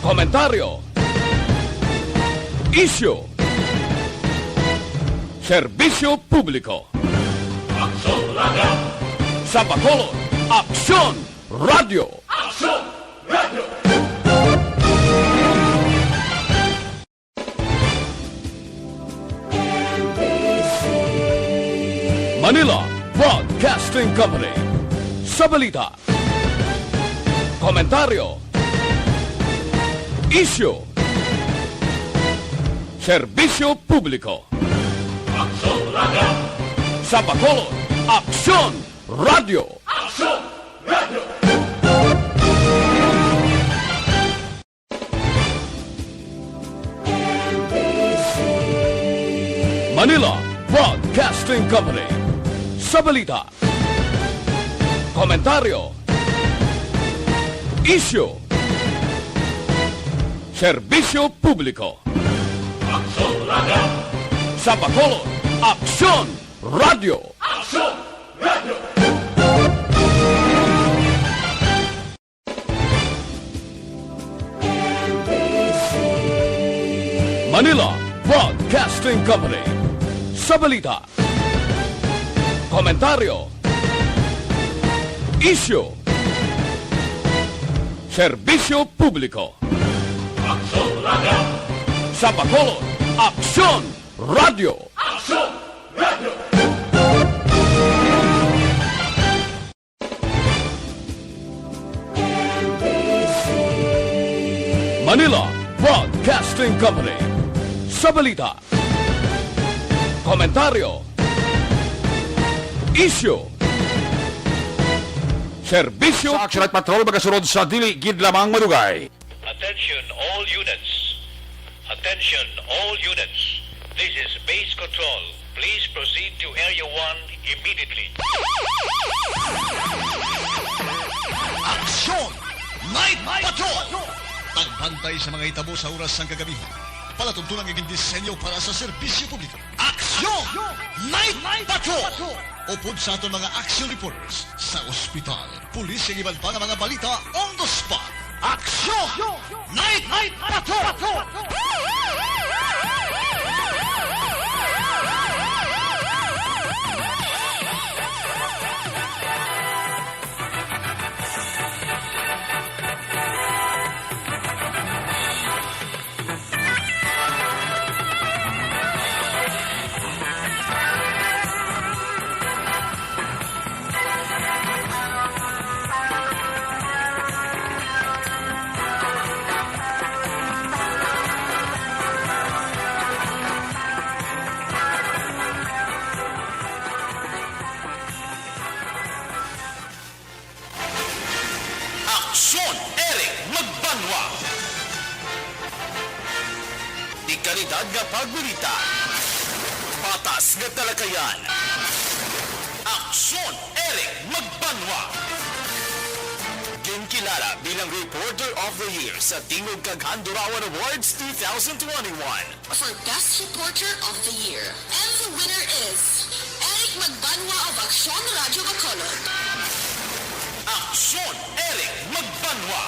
Komentaryo, isyu, serbisyo publiko. Aksyon Radio! Sa Bacolod, Aksyon Radio! Aksyon Radio! Manila Broadcasting Company. Sa balita, komentaryo, isyu, serbisyo publiko. Aksyon Radio! Sa Bacolod, Aksyon Radio! Aksyon Radio! Manila Broadcasting Company. Sa balita, komentaryo, isyu, serbisyo publiko. Aksyon Radio! Sa Bacolod, Aksyon Radio! Aksyon Radio! Manila Broadcasting Company. Sa balita, komentaryo, isyu, serbisyo publiko. Aksyon Radio! Sa Bacolod, Aksyon Radio! Aksyon Radio! Manila Broadcasting Company. Sa balita, komentaryo, isyu, serbisyo. Sa aksyon at patrol magasunod sa dili gid lamang madugay. Attention all units. Attention all units. This is base control. Please proceed to Area 1 immediately. Aksyon! Night Patrol! Tagbantay sa mga itabo sa oras ng kagabihan. Palatuntunan ng disenyo para sa serbisyo publiko. Aksyon! Night Patrol! Upod sa aton mga action reporters sa ospital, pulis ang iban pa ng mga balita on the spot. Aksyon! Night Patrol! Aksyon Eric Magbanwa. Di kalidad nga pagbalita. Patas nga talakayan. Aksyon Eric Magbanwa. Ginkilala bilang Reporter of the Year sa Tingog kag Handurawan Awards 2021. For Best Reporter of the Year. And the winner is Eric Magbanwa of Aksyon Radio Bacolod. Aksyon Eric Magbanwa.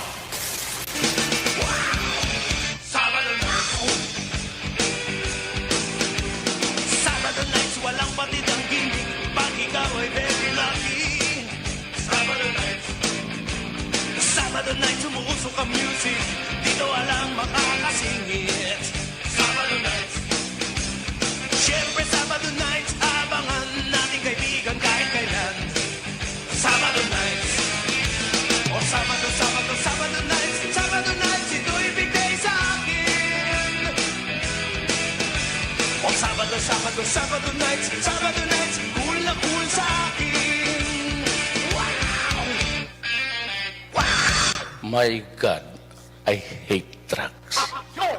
Sabado nights, walang patid ang gindig. Pag ikaw ay very lucky. Sabado nights, umuusok ang music. Dito walang makakasingit. Sabado nights. Siyempre Sabado nights, abangan nating kaibigan kahit kailan. Sabado nights. O Sabado nights, ito'y bigay sa akin. O Sabado nights, cool na cool sa akin. Wow! My God, I hate drugs. Aksyon!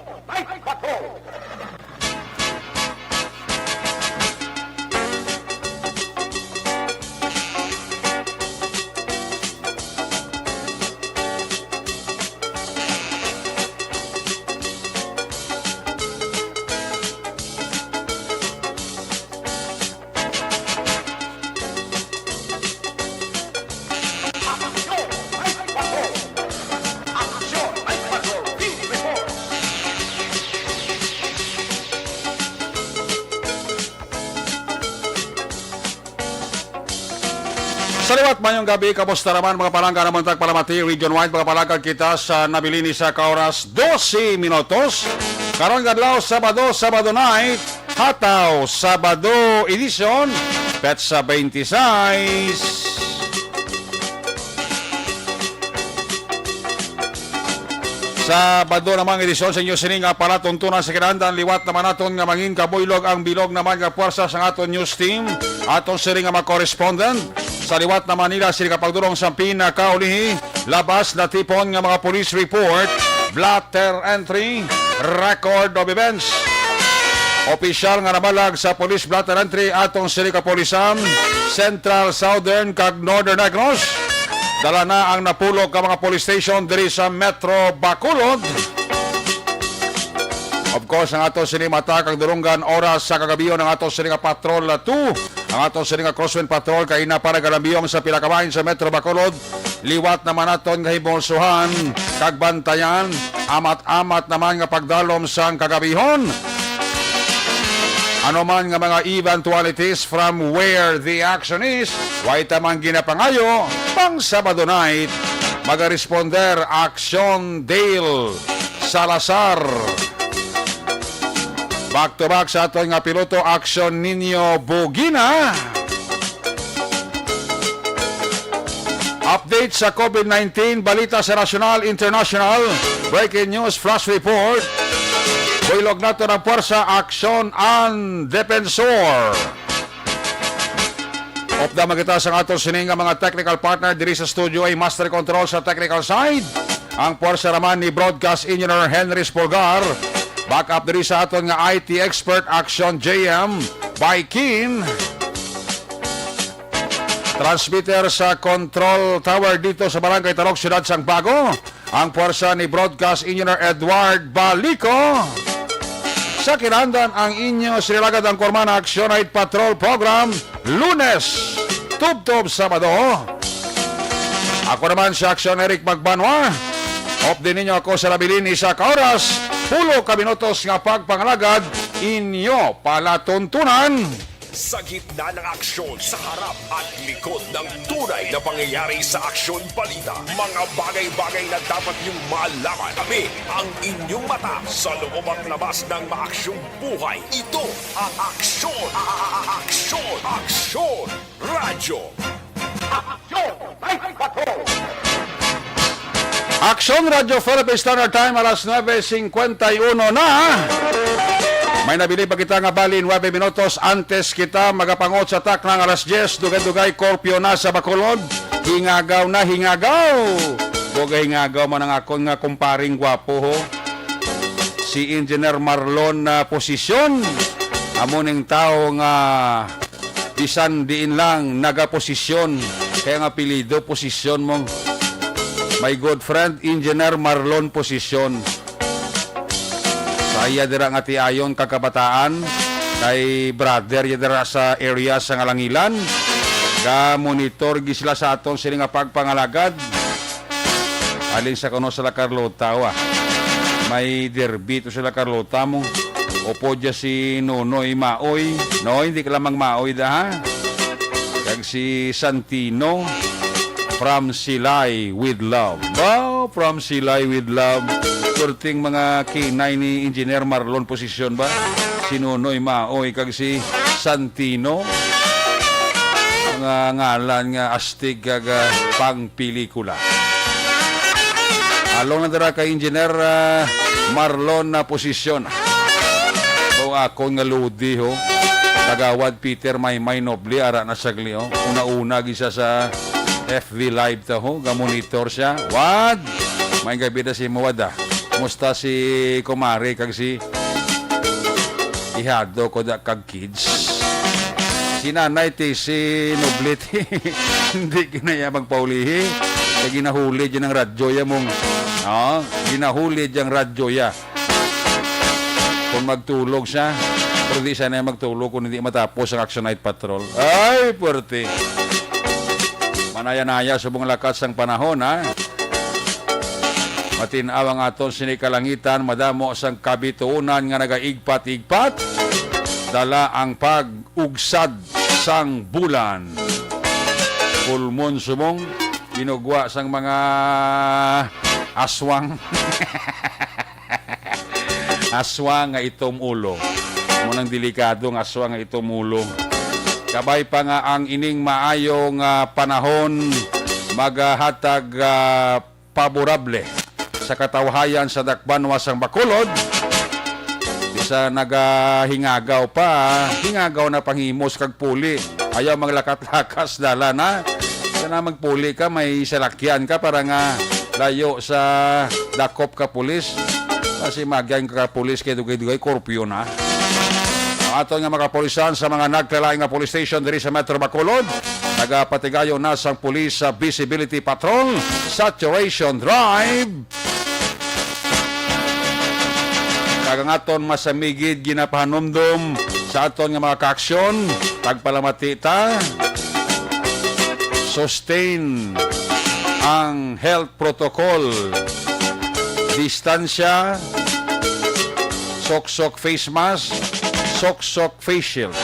Saliwat mayong gabi, kamusta naman mga palangga naman tagpalamati, region-wide mga palangga kita sa nabilini sa kaoras 12 minutos. Karon gadlaw Sabado night, hataw Sabado edisyon, petsa 26. Sabado namang edisyon sa inyo sining nga palatuntunan sa kinahanglan liwat naman naton nga mangin kabuylog ang bilog naman nga puwersa sa aton news team aton sining nga mga correspondent sa liwat naman nila sila kapagdurong sa pinakaulihi labas na tipon nga mga police report, blatter entry, record of events. Opisyal nga nabalag sa police blatter entry atong sila kapolisan Central, Southern kag Northern Negros. Dala na ang napulog ka mga police station diri sa Metro Bacolod. Of course, ang ato sinimata kang durunggan oras sa kagabiyon ng ato sininga Patrol 2. Ang ato sininga Crosswind Patrol kay na para galambiyong sa pilakabahin sa Metro Bacolod. Liwat naman naton nga hibulsuhan, kagbantayan, amat-amat naman nga pagdalom sang kagabihon. Ano man nga mga eventualities from where the action is, way tamang ginapangayo, pang Sabado night, mag-responder Action Dale Salazar. Back to back sa aton nga piloto, Action Nino Bugina. Update sa COVID-19, balita sa national, international, breaking news, flash report. Buylog nato ng puwersa, aksyon ang Defensor. Opda magita sa aton sininga mga technical partner diri sa studio ay master control sa technical side. Ang puwersa naman ni broadcast engineer Henry Spolgar. Backup diri sa aton nga IT expert Action JM by Kin. Transmitter sa control tower dito sa Barangay Talok, Siyudad Sangbago. Ang puwersa ni broadcast engineer Edward Balico. Sa kinahanglan ang inyo sinilagad ang Kormana Action Night Patrol Program Lunes, Tub-Tub, Sabado. Ako naman si Action Eric Magbanwa. Op din ninyo ako sa labilin isa ka oras, 10 ka minutos nga pagpangalagad inyo palatuntunan. Sa gitna ng aksyon, sa harap at likod ng tunay na pangyayari sa Aksyon Balita, mga bagay-bagay na dapat niyong malaman. Kami ang inyong mata sa loob at labas ng maaksyong buhay. Ito ang Aksyon! Aksyon! Aksyon! Radyo! Aksyon! Action Radio Philippine Standard Time alas 9:51 na. May nabili pa kita nga balin 9 minutos antes kita magapangot sa tak ng alas 10. Dugay-dugay korpyo na sa Bacolod. Hingagaw na hingagaw. Dugay hingagaw man ang akong nga kumparing gwapo ho. Si Engineer Marlon na posisyon. Amuning tao nga bisan diin lang nagaposisyon. Kaya nga pilido posisyon mong. My good friend, Engineer Marlon posisyon. Saya dira nga ti ayon kakabataan kay brother ya dira sa area sa Ngalangilan. Ka monitor gi sila sa aton sini nga pagpangalagad. Alin sa kuno sila Carlota wa. May derby to sila Carlota mo. Opo dia si Nonoy Maoy. No, hindi ka lamang Maoy da ha. Kag si Santino from Silay with Love. Wow, from Silay with Love. Kurting mga kinay ni Engineer Marlon posisyon ba? Si Nonoy Maoy kag si Santino. Mga ngalan nga astig kag pangpelikula. Along na dara kay Engineer Marlon na posisyon. So ako nga ludi ho. Tagawad Peter Maymay Noble ara na sagli ho. Una-una gisa sa FV Live ta ho. Ga-monitor siya. Wad! May gabi na si Mawada. Musta si Kumari kag si ihado ko da kag kids. Si nanay ti si Noblet hindi kinaya magpaulihi. Kaya ginahuli dyan ang radyo ya mong ginahuli dyan ang radyo ya. Kung magtulog siya, pero di sana magtulog kung hindi matapos ang Action Night Patrol. Ay, puwerte. Manaya-naya sa buong lakas ng panahon ha. Matinaw ang aton sinikalangitan, madamo sang kabituunan nga pulmon sumong ginugwa sang mga aswang. Aswang nga itom ulo. Munang delikadong aswang nga itom ulo. Kabay pa nga ang ining maayong panahon maghatag paborable sa katawhayan sa dakbanwa sang Bacolod. Bisa nagahingagaw pa, hingagaw na panghimos kag puli. Ayaw maglakat-lakas dala na. Sana magpuli ka, may salakyan ka para nga layo sa dakop ka pulis. Kasi magyan ka pulis kay dugay-dugay korpyo na. Ato nga makapulisan sa mga nagkalaing nga police station diri sa Metro Bacolod. Nagapatigayo na sang pulis sa Visibility Patrol, Saturation Drive. Kagangaton masamigid ginapahanumdum sa aton nga mga kaaksyon. Pagpalamatita, sustain ang health protocol, distansya, sok-sok face mask, sok-sok face shield.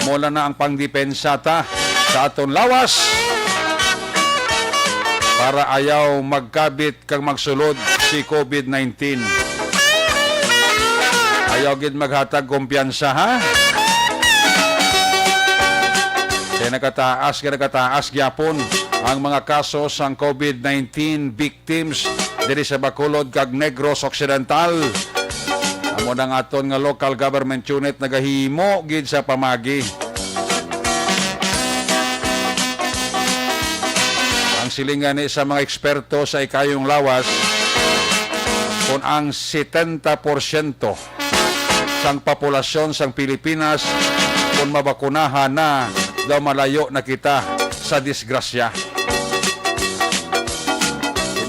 Mula na ang pangdepensa ta sa aton lawas para ayaw magkabit kang magsulod si COVID-19. Ayaw gid maghatag kumpiyansa, ha? Kaya nagkataas gyapon ang mga kaso sang COVID-19 victims diri sa Bacolod kag Negros Occidental. Amo na nga aton nga local government unit nagahimo gid sa pamagi. Ang silingan ni sa mga eksperto sa ikayong lawas kung ang 70% sang populasyon sang Pilipinas kung mabakunahan na daw malayo na kita sa disgrasya.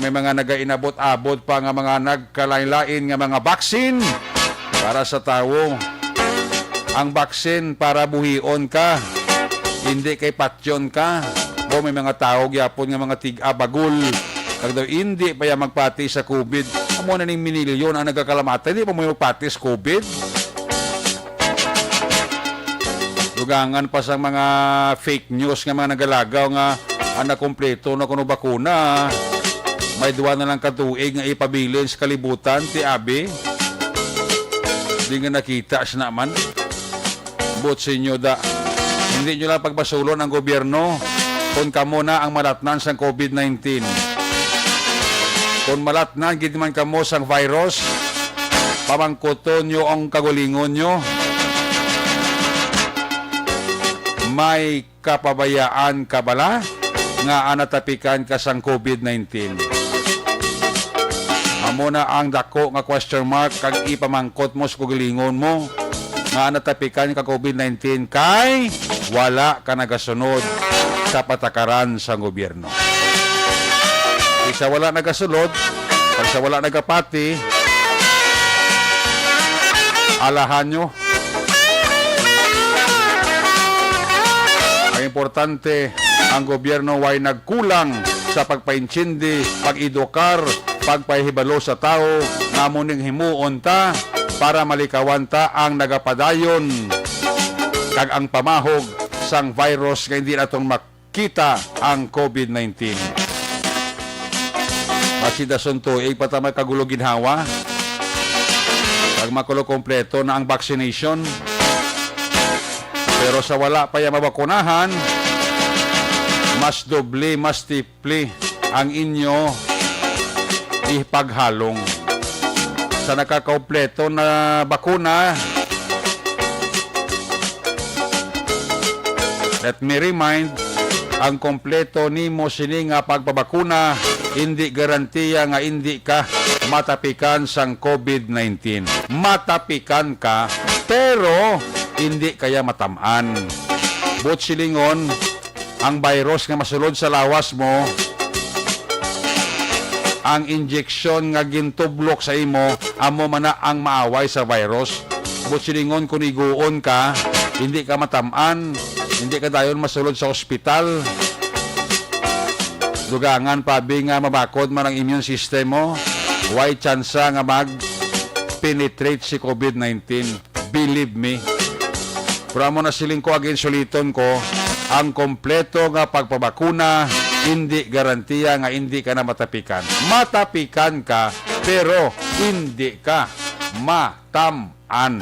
May mga nagainabot-abot pa nga mga nagkalain-lain nga mga baksin para sa tao. Ang baksin para buhion ka, hindi kay patyon ka. O may mga tao gyapon nga mga tig-abagul. Kag daw hindi pa yan magpati sa COVID. Amo na ning minilyon ang nagkakalamata, hindi pa mo magpati sa COVID. Dugangan pa sa mga fake news nga mga nagalagaw nga ang nakumpleto na kuno bakuna. May duwa na lang katuig nga ipabilin sa kalibutan ti abi. Di nga nakita siya naman. But sa inyo da, hindi nyo lang pagbasulon ang gobyerno kung kamo na ang malatnan sa COVID-19. Kung malatnan, gid man kamo sa virus, pamangkuton nyo ang kagulingon nyo. May kapabayaan ka bala nga anatapikan ka sang COVID-19. Amo na ang dako nga question mark kag ipamangkot mo sa kagulingon mo nga anatapikan ka COVID-19 kay wala ka nagasunod sa patakaran sa gobyerno. Isa wala nagasulod, pag sa wala nagapati, alahan nyo. Ang importante, ang gobyerno ay nagkulang sa pagpainchindi, pag-edukar, pagpahibalo sa tao, nga muning himuon ta para malikawan ta ang nagapadayon kag ang pamahog sang virus nga hindi natong makita ang COVID-19. Masidason to, patamay kagulo ginhawa. Pag makulo kompleto na ang vaccination. Pero sa wala pa yung mabakunahan, mas doble, mas triple ang inyo ipaghalong. Sa nakakompleto na bakuna, let me remind, ang kompleto nimo sini nga pagpabakuna, hindi garantiya nga hindi ka matapikan sang COVID-19. Matapikan ka, pero hindi kaya matamaan. But silingon, ang virus nga masulod sa lawas mo, ang injeksyon nga gintublok sa imo, amo man na ang maaway sa virus. But silingon, kung iguon ka, hindi ka matamaan, hindi ka dayon masulod sa ospital. Dugangan pabi nga mabakod man ang immune system mo, why chance nga mag-penetrate si COVID-19. Believe me. Pero mo na siling ko again suliton ko, ang kompleto nga pagpabakuna hindi garantiya nga hindi ka na matapikan. Matapikan ka pero hindi ka mataman.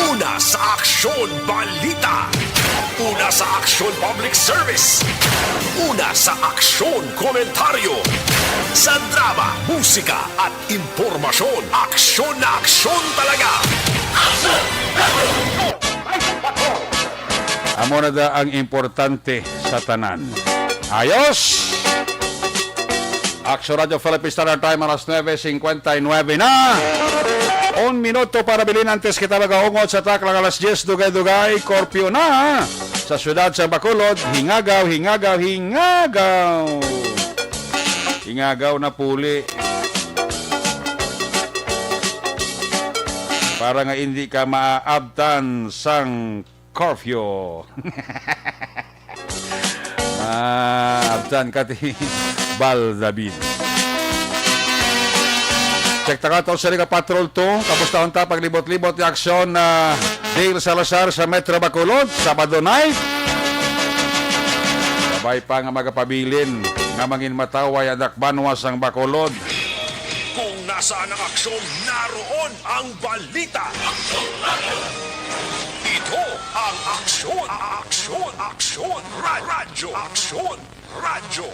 Una sa aksyon balita. Una sa aksyon public service. Una sa aksyon komentaryo. Sa drama, musika at impormasyon. Aksyon na aksyon talaga. Amo na da ang importante sa tanan. Ayos! Action Radio Philippines Standard Time alas 9:59 na. Un minuto para bilhin antes kita magaungot sa taklang alas 10 dugay-dugay korpyo na sa syudad sa Bacolod. Hingagaw, hingagaw, hingagaw. Hingagaw na puli. Para nga hindi ka maaabtan sang curfew. Maabtan ka ti Baldabin. Check ta ka to sa Liga Patrol 2. Tapos taon ta paglibot-libot yung aksyon na Dale Salazar sa Metro Bacolod. Sabado night. Sabay pa nga magapabilin nga mangin mataway anak banwas ang Bacolod. Kung nasaan ang aksyon, naroon ang balita. Ito ang aksyon, aksyon, aksyon, radyo, aksyon, radyo.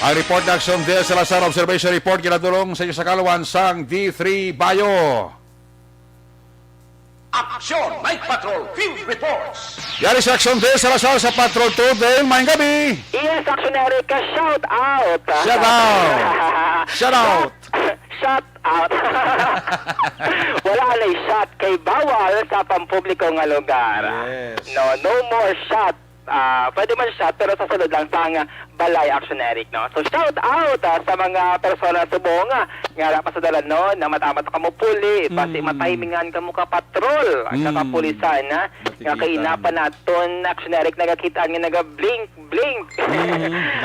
Ang report na aksyon Dale Salazar Observation Report ginadulong sa inyo sa Kalawan sang D3 Bayo. Aksyon Night Patrol Field Reports. Yari sa aksyon Dale Salazar sa Patrol 2 Dale, maayong gabi. Yes, Action Erica, shout out. Shout out. Shout out. Shout out. Wala na shot kay bawal sa pampubliko nga lugar. Yes. No more shot. Pwede man shot pero sa sunod lang sa balay Action Eric, no? So shout out sa mga persona subong nga pasadalan no na matamat ka mo puli pati matimingan ka mo ka patrol at saka pulisan nga kainapan naton Action Eric nagakitaan nga naga blink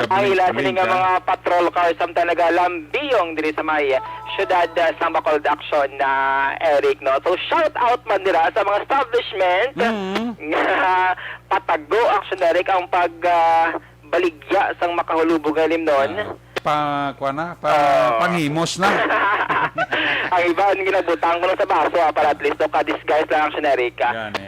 ang ila sila nga mga patrol cars samtang nagalambiyong diri sa may syudad sa Bacolod Action na Eric, no? So shout out man dira sa mga establishment nga patago Action Eric ang pag baligya sang makahulubog alim noon. Panghimos na. Ang iba ang ginabutang ko na sa baso para at least ka-disguise lang Action Eric.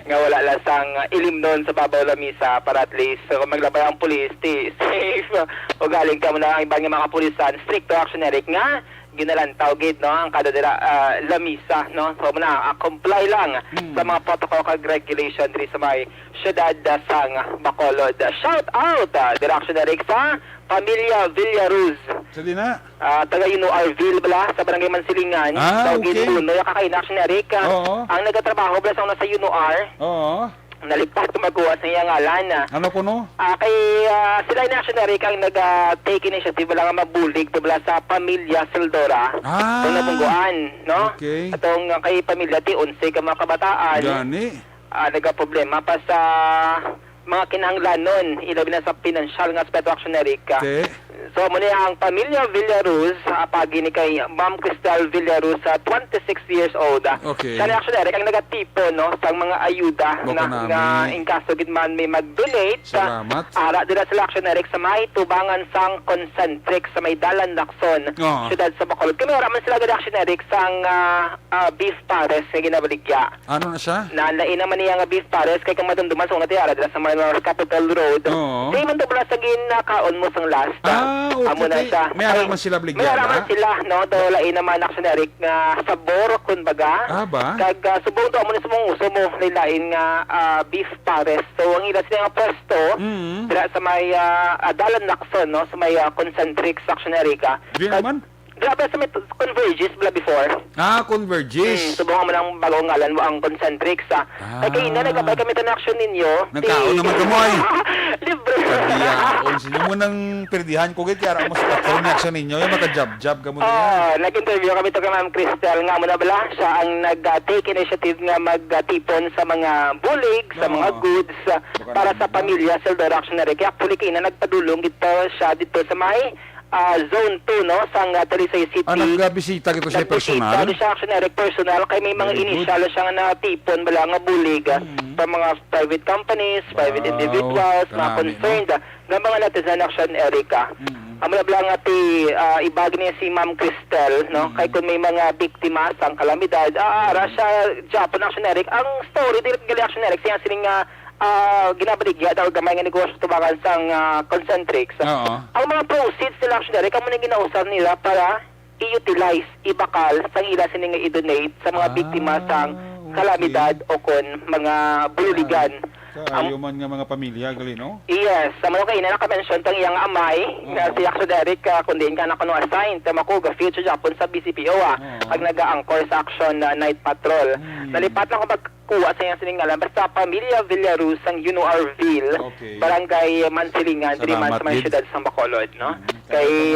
Nga wala lang sang ilim noon sa babaw lamisa para at least kung maglabay ang pulis, safe. O galing ka mo na ang ibang mga pulisan, strict to Action Eric nga ginalantaw gid no ang kada dira lamisa no so muna comply lang sa mga protocol kag regulation diri sa may syudad sang Bacolod. Shout out Action Eric sa pamilya Villaruz. Sa di na? Taga Inuarville bala sa barangay Mansilingan. Okay. Puno yung kakain Action Eric. Ang nagatrabaho bala sa una sa Inuar. Oo. Nalipas tumaguwa sa iyang ngalan. Ano ko no? Kay sila ni Action Eric ang nag-take initiative lang nga mabulig tubla sa pamilya Sildora. Itong nabungguan, no? Okay. Atong kay pamilya ti 11 ka mga kabataan. Gani. Nagka-problema pa sa mga kinahanglanon, ilabi na sa financial nga aspect Action Eric. Okay. So muna ang pamilya Villaruz, pagi ni kay Ma'am Cristal Villaruz, 26 years old. Okay. Siya ni Action Eric ang nagatipo no sa mga ayuda nga in kaso gid man may mag-donate. Salamat. Ara dira sa Action Eric sa may tubangan sang concentric sa may Dalan Lacson, syudad sa Bacolod. Kami raman sila gid Action Eric sang beef pares nga ginabaligya. Ano na siya? Nalain naman niya nga beef pares kay kang madumduman sa nga tiara dira sa Manila Capital Road. Di man to pala sa ginakaon mo sang last. Amo na siya. May araman sila bligyan. May araman sila, no? Lain naman Action Eric nga sabor, kumbaga. Ba? Kag subong to amo na sumong uso mo, lain nga beef pares. So, ang ilan sila nga pwesto, dira sa may Dalan Lacson, no? Sa may concentric Action Eric. Di naman? Grabe sa may Convergys bla before. Convergys. Subukan mo ng bagong ngalan mo ang concentrics. Ay kayo na nagkabay kami ng action ninyo. Nagkaon naman kamoy. Libre. Perdihan. Sige mo nang perdihan ko git kaya mo sa action action ninyo yung maka-job ka mo niya. Nag-interview kami to kay Ma'am Cristal nga mo na bala. Siya ang nag-take initiative nga magtipon sa mga bulig, sa mga goods para sa pamilya Sildora Action Eric. Actually kayo na nagpadulong dito siya dito sa may Zone 2, no, sa Talisay City. Nagbisita kito siya personal? Nagbisita siya action Eric personal kay may mga Very good. initial siyang natipon bala nga bulig sa mga private companies, private Wow. individuals, mga Grabe, concerned nga mga netizen action Erica. Amo na bala nga ti ibagi niya si Ma'am Cristel, no, kay kung may mga biktima sang kalamidad, ara siya Japan action Eric. Ang story direct gali action Eric siya sining ginabaligya daw gamay nga negosyo tubakan sang Concentrix. Oo. Ang mga proceeds nila action Eric, amo na ginausap nila para i-utilize, ibakal sang ila sining nga i-donate sa mga biktima sang kalamidad o kon mga bululigan. Kaayo man nga mga pamilya, gali, no? Yes, sa mga kayo na nakamention tang iyang amay na si Action Derek kundi ka na kuno assign ta makuga future Japon sa BCPO pag nag-anchor sa Action Night Patrol. Nalipat lang ko magkuha sa iyang siningalan basta pamilya Villaruz ang Unuarville, Okay. Barangay Mansilingan, Diliman sa Salamat, mga Did. syudad sa Bacolod, no? Kay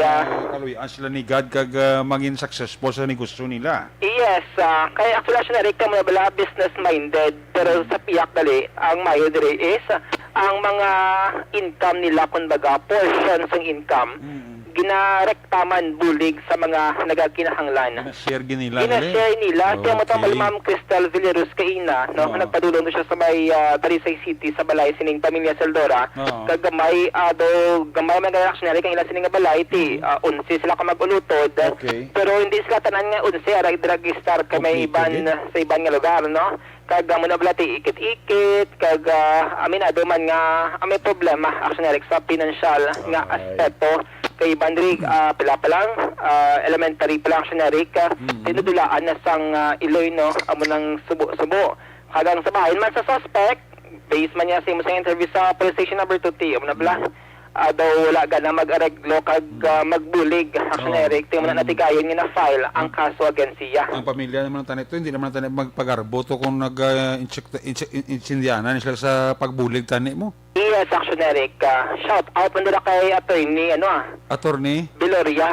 kaluyan sila ni God kag maging successful sa negosyo nila. yes, kay actually Action Derek ka mo bala business-minded pero sa piyak dali ang mayo dire is ang mga income nila kumbaga portions ng income ginarektaman bulig sa mga nagakinahanglan. Na-share ginila gali. Ginashare nila. Kaya mo Okay. tama Ma'am Cristel Villaruz kaina, no? Oo. Nagpadulong doon siya sa may Talisay City sa balay sining pamilya Seldora. Oo. Kagamay gamay man reactionary kang ila sining nga balay ti 11 sila ka magulutod. Okay. Pero hindi sila tanan nga 11 ara register ka may Okay, iban sa iban nga lugar, no? Kag mo na blati ikit-ikit kag aminado man nga may problema actionary sa financial nga aspeto kay Bandrig pila pa lang elementary pa lang siya na Rick tinudulaan na sang Iloy, no, amo nang subo-subo kagang sa bahay man sa suspect base man niya sa imo sa interview sa police station number 2T amo na bala daw wala ga na mag-areglo kag magbulig action Eric tingnan mo na natigayon nga na file ang kaso against siya. Ang pamilya naman ng tanito, hindi naman tanito magpagarbo to kung nag-insindianan sila sa pagbulig tani mo. Yes, action Eric. Shout out mo na kay attorney Attorney? Biloria.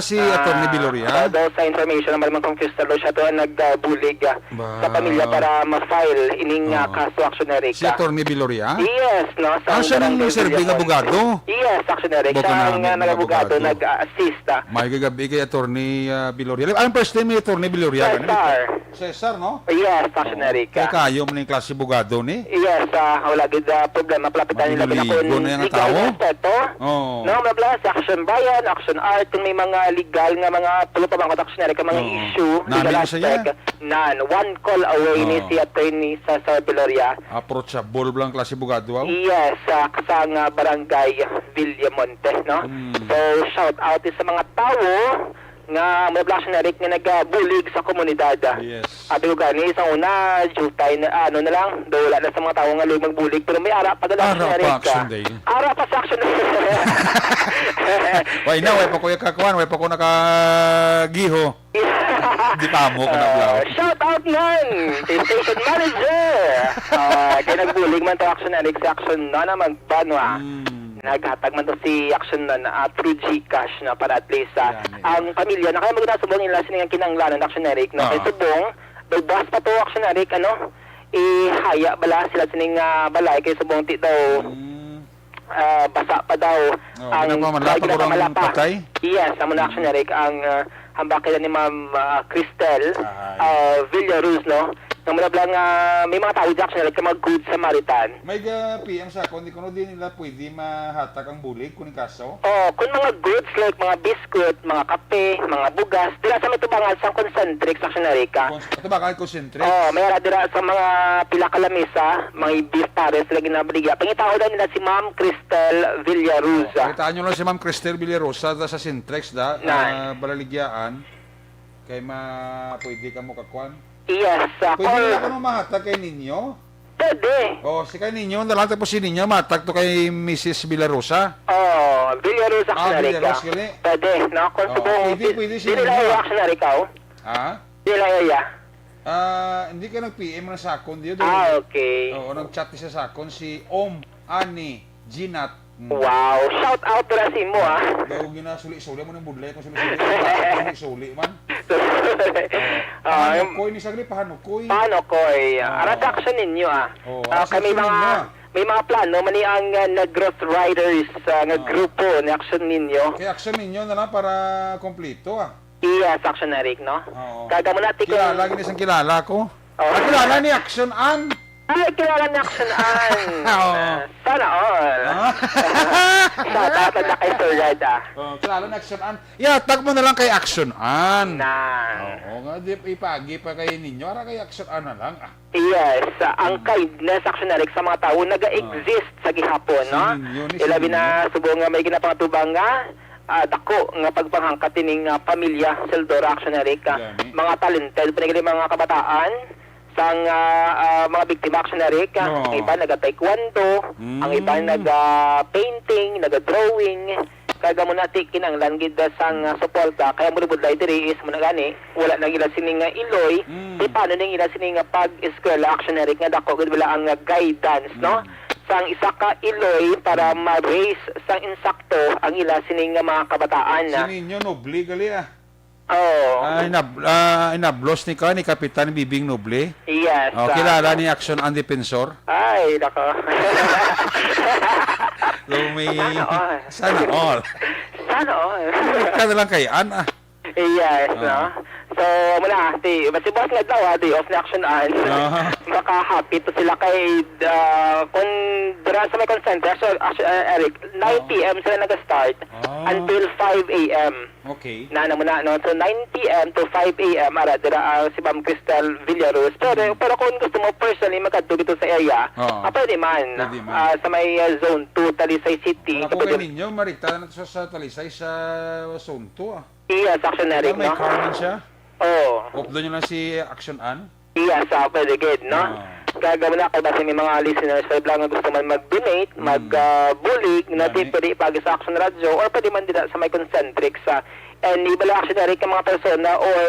Si Attorney Biloria? Daw sa information naman confused daw siya to nagbulig sa pamilya para ma-file ining kaso action Eric. Si Attorney Biloria? Yes, no. Siya nang serving abogado? Yes, action Eric. Boka Siya ang namin, nag-abogado, abogado. nag-assist. May gagabi kay Attorney Biloria. Anong first name ni Attorney Biloria? Cesar. Cesar, no? Yes, action Eric. Kaya kayo mo na yung klase abogado ni? Yes, wala gid problema palapitan nila Maliligo na yung tao? respeto. Oo. No, mabla sa Action Bayan, Action Art, kung may mga legal nga mga tulo pa bang action ka mga Oo. issue, Namin legal na siya. aspect, one call away ni Oo. si attorney sa Biloria. Approachable lang klase abogado. Yes, kasang barangay Villamonte, no? So, shout out sa mga tao nga mga Black Eric nga nagbulig sa komunidad. Yes. Abi ko gani isang una, jutay na ano na lang, wala na sa mga tao nga magbulig pero may ara pa dala Ara pa action day. Ara pa sa action day. Way pa ko kakuan, way pa ko nakagiho. Di pa mo ka na blaw. Shout out man! Kay station manager! Kaya nagbulig man to action Eric sa action na naman banwa. Naghatag man to si action na through GCash na para at least ang pamilya na kaya magnasubong nila siningang kinanglanan action Eric no kay subong balbas pa to action Eric ihaya bala sila sining balay kay subong ti daw basa pa daw ang ginapamala patay. Yes, amo na action Eric ang hambakila ni Ma'am Cristel Villaruz, no. Nang malablang may mga tao action Eric ka mag-good Samaritan. May PM sa ako, hindi ko din nila pwede mahatag ang bulig kung kaso. Kung mga goods like mga biscuit, mga kape, mga bugas, dira sa matubangan sa Concentrix action Erica. Ito ba kayo concentrate? May dira sa mga pila ka lamesa, mga beef pares sila ginabaligya. Pangitao daw nila si Ma'am Cristel Villaruz. Pakitaan nyo lang si Ma'am Cristel Villarosa sa Centrex balaligyaan kay pwede ka mo kakuan. Yes, Pwede ka mo mahatag kay ninyo? Pwede. Si kay ninyo, nalang po si ninyo, matag to kay Mrs. Villarosa. Villaruz action Erica. Villarosa gali. Pwede, no? Kung subong, pwede si nila ninyo. action Erica, Dila iya. Hindi ka nag-PM na sakon diyo. Okay. Nag-chat sa sakon si Om Ani Ginat. Wow, shout out para sa imo Daw ginasuli-suli mo ng budlay kung suli-suli man. Paano koy ni sagli paano koy? Paano koy? Aras action ninyo aras kami action mga ninyo. may mga plano mani ang nag-Growth Riders nga grupo na action ninyo. Kaya action ninyo na lang para kompleto Yes, Action Eric, no? Oo. Kaga mo natin kung... Kilala, isang kilala ko. Oo. Kilala ni Action Ann. Ay, kilala na Action Ann. Oo. Sana all. Shout out na kay Sir Red, Kilala ni Action Ann. Tag mo na lang kay Action Ann. Oo nga, di ipagi pa kayo ninyo. Ara kay Action Ann na lang. Yes, ang kindness, Action Eric, sa mga tao naga-exist sa gihapon, no? Ilabi na subong nga may ginapangtubang nga dako nga pagpanghangkat tining pamilya Seldora, Action Eric. Mga talented panigili mga kabataan sang mga biktima, Action Eric. Ang iba naga-taekwondo, ang iba naga-painting, naga-drawing. Kaga mo natin kinanglan gid sang suporta kaya mo budlay diri is mo na gani wala na gila sining iloy di paano ning ila sining pag-eskwela, Action Eric, nga dako gid wala ang guidance, no? Sang isa ka iloy para ma-raise sang insakto ang ila sining mga kabataan na Sininyo noble gali oh inablos ni Kapitan Bibing Noble. yes Kilala ni Action Ann Defensor. ay nako Sana all. sana all Ka na lang kay Ann yes no so muna basi boss nga daw di off na Action Ann maka-happy to sila kay kung dira sa may concentra so Eric 9 p.m. sila nag-start until 5 a.m. Okay. na muna no so 9 p.m. to 5 a.m. ara dira si Ma'am Cristel Villaros pero kung gusto mo personally magadto dito sa area pwede man sa may zone 2 Talisay City Ako kay ninyo marita na sa Talisay sa Zone 2 yes, Action Eric, May no? car man siya. Oo. Upload nyo lang si Action Ann. Yes, pwede good, no? Gagawin na kasi may mga listeners sa lang gusto man mag-donate, mag-bulig, natin pwede ipagi sa Action Radio or pwede man din sa may concentrics and ibala Action Eric ang mga persona or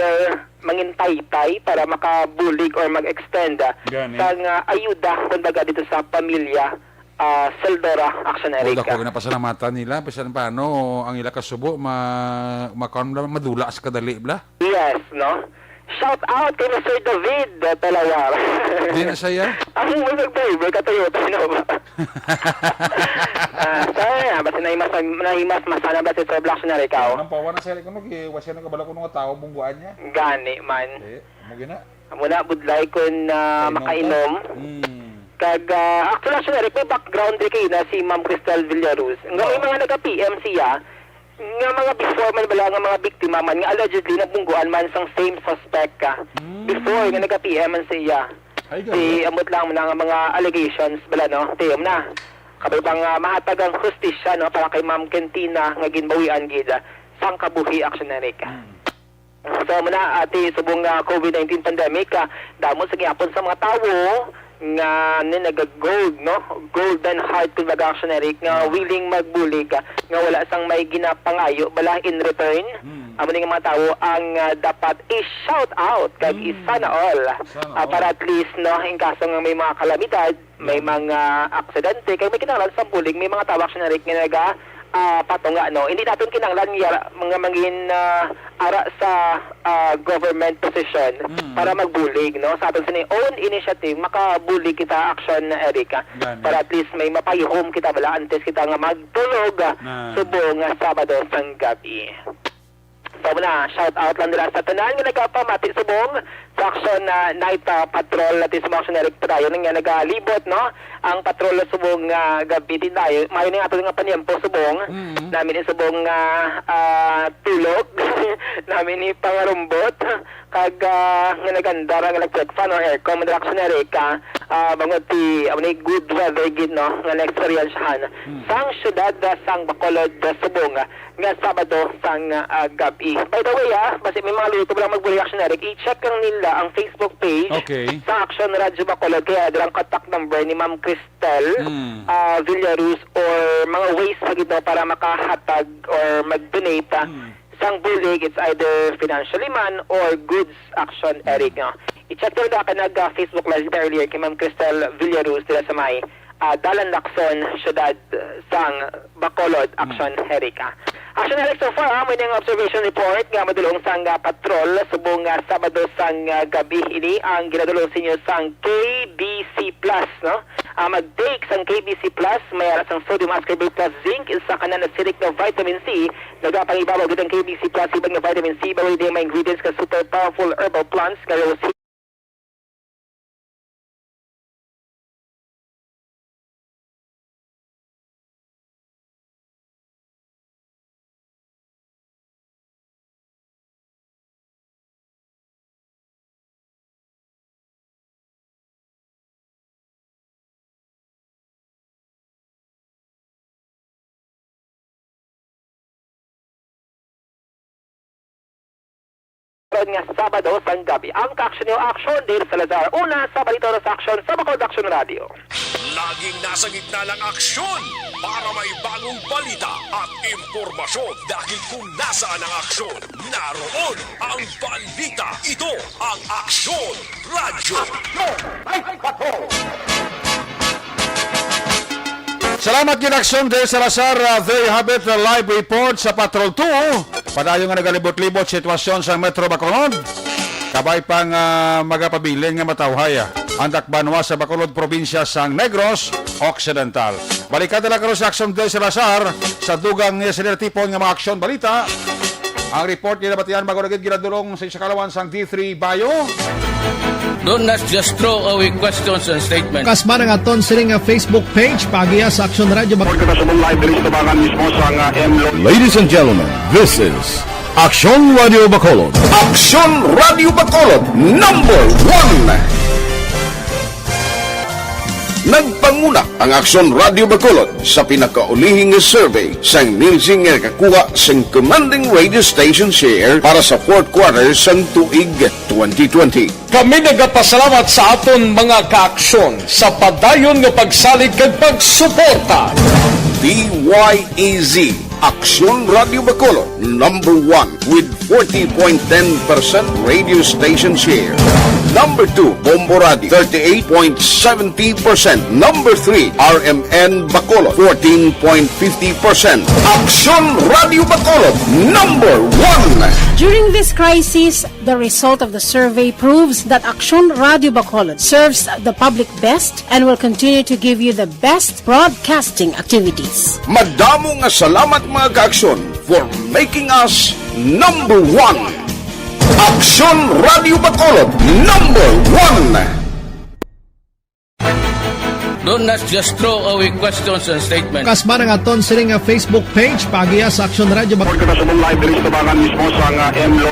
mangintay-tay para makabulig or mag-extend sang ayuda kumbaga dito sa pamilya Seldora, Action Eric. Dako na pasalamatan nila bisan paano ang ila kasubo madula sa kadali bla. Yes, no? Shout out kay Mr. David Talawar. Di na saya. Ang mag-favor ka tayo, no ba? Saya, basta nahimas masana ba si Sir Black na ikaw? Ang pawa na sa ko wasya na kabala ko ng tao bungguan niya. Gani man. Mo gina. Muna budlay kun makainom. Actually, Action Eric, may background din kayo na si Ma'am Cristel Villaros. Nga may mga nag-PM siya, nga mga before man bala nga mga biktima man, nga allegedly nabungguan man sang same suspect before nga nag-PM man siya. Amot lang mo na nga mga allegations bala, no? Tiyom na. Kabay bang mahatag ang justisya, no? Para kay Ma'am Kentina nga ginbawian gida sang kabuhi, Action Eric. So muna subong COVID-19 pandemic, damo sa gihapon sa mga tawo nga nag-gold, no? Golden heart kumbaga, Action Eric, nga willing magbulig nga wala sang may ginapangayo bala in return. Amo ning mga tawo ang dapat i-shout out kag sana all para at least, no, in kaso nga may mga kalamidad, may mga aksidente kay may kinahanglan sa bulig, may mga tawo, Action Eric, nga naga patunga, no? Hindi natin kinanglan mga mangin ara sa government position para magbulig, no? Sa aton sa own initiative makabulig kita, Action Eric, para at least may mapayhom kita bala antes kita nga magtulog subong Sabado sang gabi. So muna, shout out lang nila sa tanan nga nagpamati subong sa Action Night Patrol natin sa Action Eric tayo nga nagalibot, no? Ang patrol subong gabi din tayo. Mayo nga ato nga panyempo subong namin ni subong tulog namin ni pangarumbot kag nga naganda nga nagprekfan or aircon sa Action Eric bangod ti ni good weather gid, no, nga na-experiencehan sang syudad sang Bacolod subong nga Sabado sang gabi. By the way, basi may mga luto lang mag-bully, Action Eric, i-check lang nila ang Facebook page sa Action Radio Bacolod. Kaya dirang contact number ni Ma'am Cristel Villaros or mga ways pagito para makahatag or mag-donate sang bulig. It's either financially man or goods, Action Eric. I-check nila ka nag-Facebook live earlier kay Ma'am Cristel Villaros dila sa may Dalan Lacson, syudad sang Bacolod, Action Eric. Action Eric, so far, may nang observation report nga madulong sang patrol subong Sabado sang gabi ini ang ginadulong sa inyo sang KBC Plus, no? Mag-take sang KBC Plus, may aras ang sodium ascorbate plus zinc, isa kanan na acidic na vitamin C, nagapangibabaw gud ang KBC Plus, ibang na vitamin C, bawal din mga ingredients ka super powerful herbal plants, nga rosy, nga Sabado sang gabi. Ang ka-action nyo, action dito sa Lazar. Una, sa balito sa action sa Bacolod Action Radio. Laging nasa gitna ng aksyon para may bagong balita at impormasyon. Dahil kung nasaan ang aksyon, naroon ang balita. Ito ang Aksyon Radio. Salamat yun, Aksyon Day Salazar. There you have it, live report sa Patrol 2. Padayon nga nagalibot-libot sitwasyon sa Metro Bacolod. Kabay pang magapabilin nga matawhaya. Ang Dakbanwa sa Bacolod, probinsya sang Negros Occidental. Balikan na lang sa Aksyon Day Salazar sa dugang sinertipon nga mga aksyon balita. Ang report ginabatian bago naging ginadulong sa Isakalawan sang D3 Bayo. Do not just throw away questions and statements. Kasma ng aton sining Facebook page pagiya sa Aksyon Radio Ladies and gentlemen, this is Aksyon Radio Bacolod. Aksyon Radio Bacolod number 1. Nagpanguna ang Aksyon Radio Bacolod sa pinakaulihing survey sang Nielsen nga kakuha sang commanding radio station share para sa fourth quarter sang tuig 2020. Kami nagapasalamat sa aton mga kaaksyon sa padayon nga pagsalig kag pagsuporta. DYEZ Aksyon Radio Bacolod number 1 with 40.10% radio station share. Number 2, Bombo Radio, 38.70%. Number 3, RMN Bacolod, 14.50%. Aksyon Radio Bacolod, number 1. During this crisis, the result of the survey proves that Aksyon Radio Bacolod serves the public best and will continue to give you the best broadcasting activities. Madamo nga salamat mga kaaksyon for making us number 1. Aksyon Radio Bacolod number 1. Do not just throw away questions and statements. Kasma ng aton sining Facebook page pagiya sa Aksyon Radio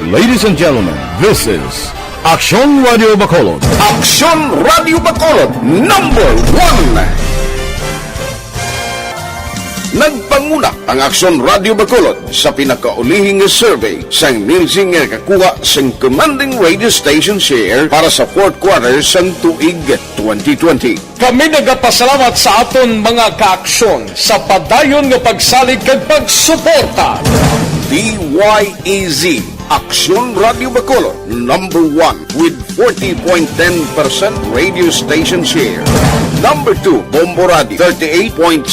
Ladies and gentlemen, this is Aksyon Radio Bacolod. Aksyon Radio Bacolod number 1. Nagpanguna ang Aksyon Radio Bacolod sa pinakaulihing survey sang Nielsen nga kakuha sang commanding radio station share para sa fourth quarter sang tuig 2020. Kami nagapasalamat sa aton mga kaaksyon sa padayon nga pagsalig kag pagsuporta. DYEZ Aksyon Radio Bacolod number 1 with 40.10% radio station share. Number 2, Bombo Radio, 38.70%.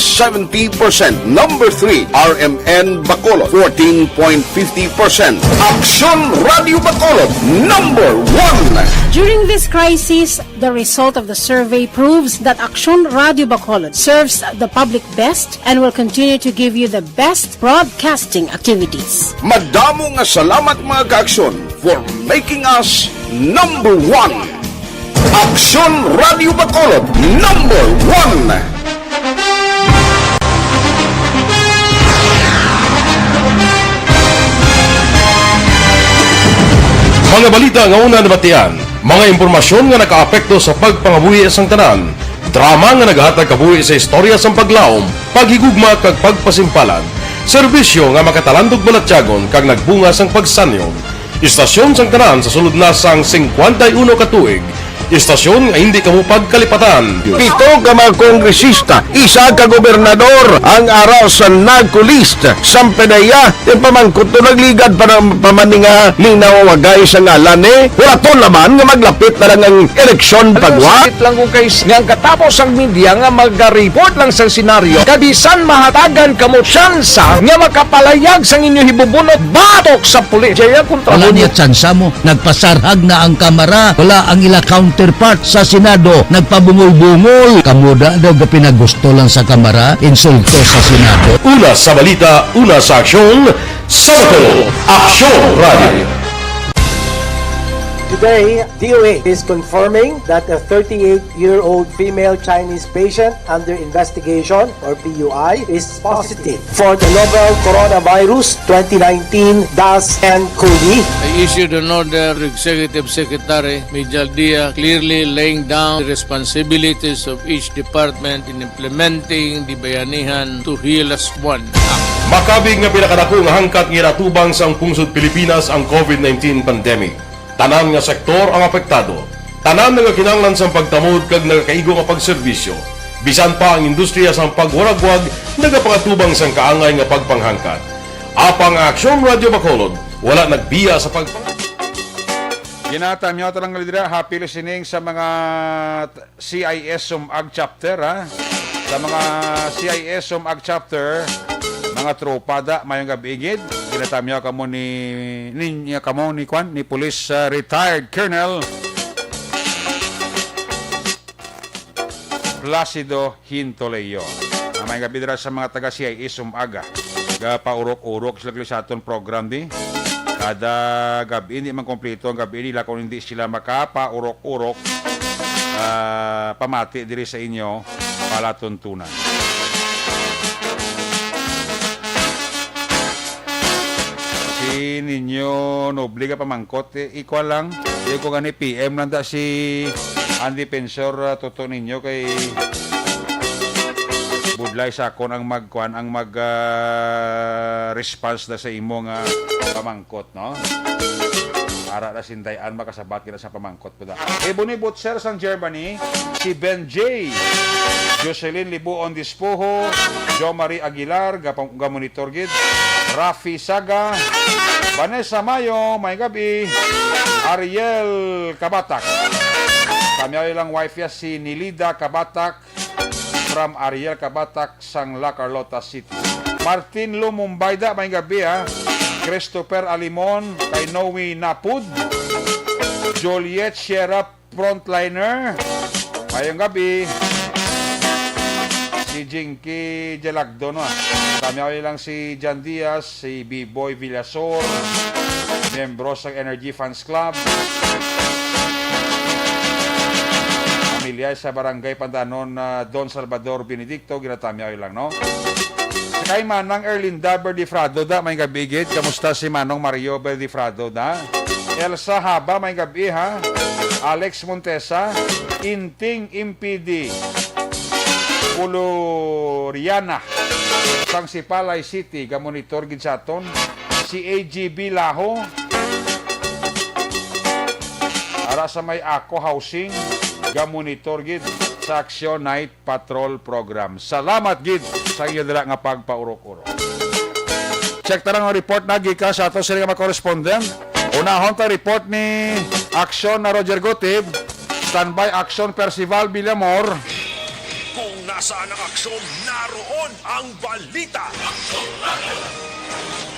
Number 3, RMN Bacolod, 14.50%. Aksyon Radio Bacolod number 1. During this crisis, the result of the survey proves that Aksyon Radio Bacolod serves the public best and will continue to give you the best broadcasting activities. Madamo nga salamat mga kaaksyon for making us number 1. Aksyon Radio Bacolod number 1. Mga balita nga una nabatian, mga impormasyon nga nakaapekto sa pagpangabuhi sang tanan, drama nga naghatag kabuhi sa istorya sang paglaom, paghigugma kag pagpasimpalan, serbisyo nga makatalandog balatyagon kag nagbunga sang pagsanyon, istasyon sang tanan sa sulod na sang 51 ka tuig, Istasyon nga hindi kamo pagkalipatan. Pito ka mga kongresista, isa ka gobernador ang araw sa nagkulist Sampedaya pamangkot to nagligad para pamaninga linaw wagay sa ngalan wala to naman nga maglapit na lang ang eleksyon pagwa. Sakit lang kung guys nga katapos ang media nga mag-report lang sa senaryo kabisan mahatagan kamo tsansa nga makapalayag sa inyo hibubunot batok sa pulis. Jaya kontra Wala niya tsansa mo. Nagpasarhag na ang kamara. Wala ang ila counterpart sa Senado. Nagpabungol-bungol. Kamuda daw pinagusto lang sa kamara. Insulto sa Senado. Una sa balita, una sa aksyon, Sabado, Aksyon Radio. Today, DOA is confirming that a 38-year-old female Chinese patient under investigation, or PUI, is positive for the novel coronavirus 2019-10-CoV. I issued an order to Executive Secretary Major Dia clearly laying down the responsibilities of each department in implementing the Bayanihan to Heal as One Act. Makabig nga pinakadako nga hangkat nga natubang sa pungsod Pilipinas ang COVID-19 pandemic. Tanan nga sektor ang apektado. Tanan nga kinahanglan sa pagtamod kag nagakaigo nga pagserbisyo. Bisan pa ang industriya sa pagwaragwag nagapangatubang sang kaangay nga pagpanghangkat. Apang Aksyon Radio Bacolod wala nagbiya sa Ginatamyo lang ngalidira, happy listening sa mga CIS Sumag chapter ha. Sa mga CIS Sumag chapter, mga tropa da mayong gabigid. Ginatamyo kamo ni Police retired Colonel Placido Hintoleyo. May gabidra sa mga taga CIS Sumaga. Gapaurok-urok sila sa aton program di. Kada gabi hindi man kompleto ang gabi nila kung hindi sila makapaurok-urok pamati diri sa inyo palatuntunan. Si ninyo nobliga pamangkot ikaw lang di ko gani PM lang da si Andy Pensor toto ninyo kay budlay sa akon ang response na sa imo nga pamangkot no para na sintayan makasabat kita sa pamangkot po da. Ebony Butcher sang Germany, si Ben J, Jocelyn Libuon Dispoho, Jo Marie Aguilar ga-monitor gid, Rafi Saga, Vanessa Mayo, may gabi, Ariel Kabatak. Kami lang wife ya si Nilida Kabatak from Ariel Kabatak sang La Carlota City. Martin Lumumbayda, may gabi ha. Christopher Alimon, kay Noe Napud, Joliet Sierra Frontliner, mayong gabi. Si Jinky Jalagdo no. Kami lang si Jan Diaz, si B-Boy Villasor, membro sa Energy Fans Club, pamilya sa Barangay Pandanon Don Salvador Benedicto, ginatami lang no. Kay Manang Erlinda Berdifrado da, may gabigit. Kamusta si Manong Mario Berdifrado da? Elsa Haba, may gabi ha. Alex Montesa, Inting Impidi, Puluriana, sang Sipalay City, gamonitor gid sa aton. Si AGB Laho, ara sa may Ako Housing, gamonitor gid sa Aksyon Night Patrol Program. Salamat gid sa iyo dira nga pagpaurok-urok. Check ta lang ang report na gikan sa ato sila mga correspondent. Unahon ta report ni Aksyon na Roger Gotib, standby Aksyon Percival Villamor. Kung nasaan ang aksyon, naroon ang balita.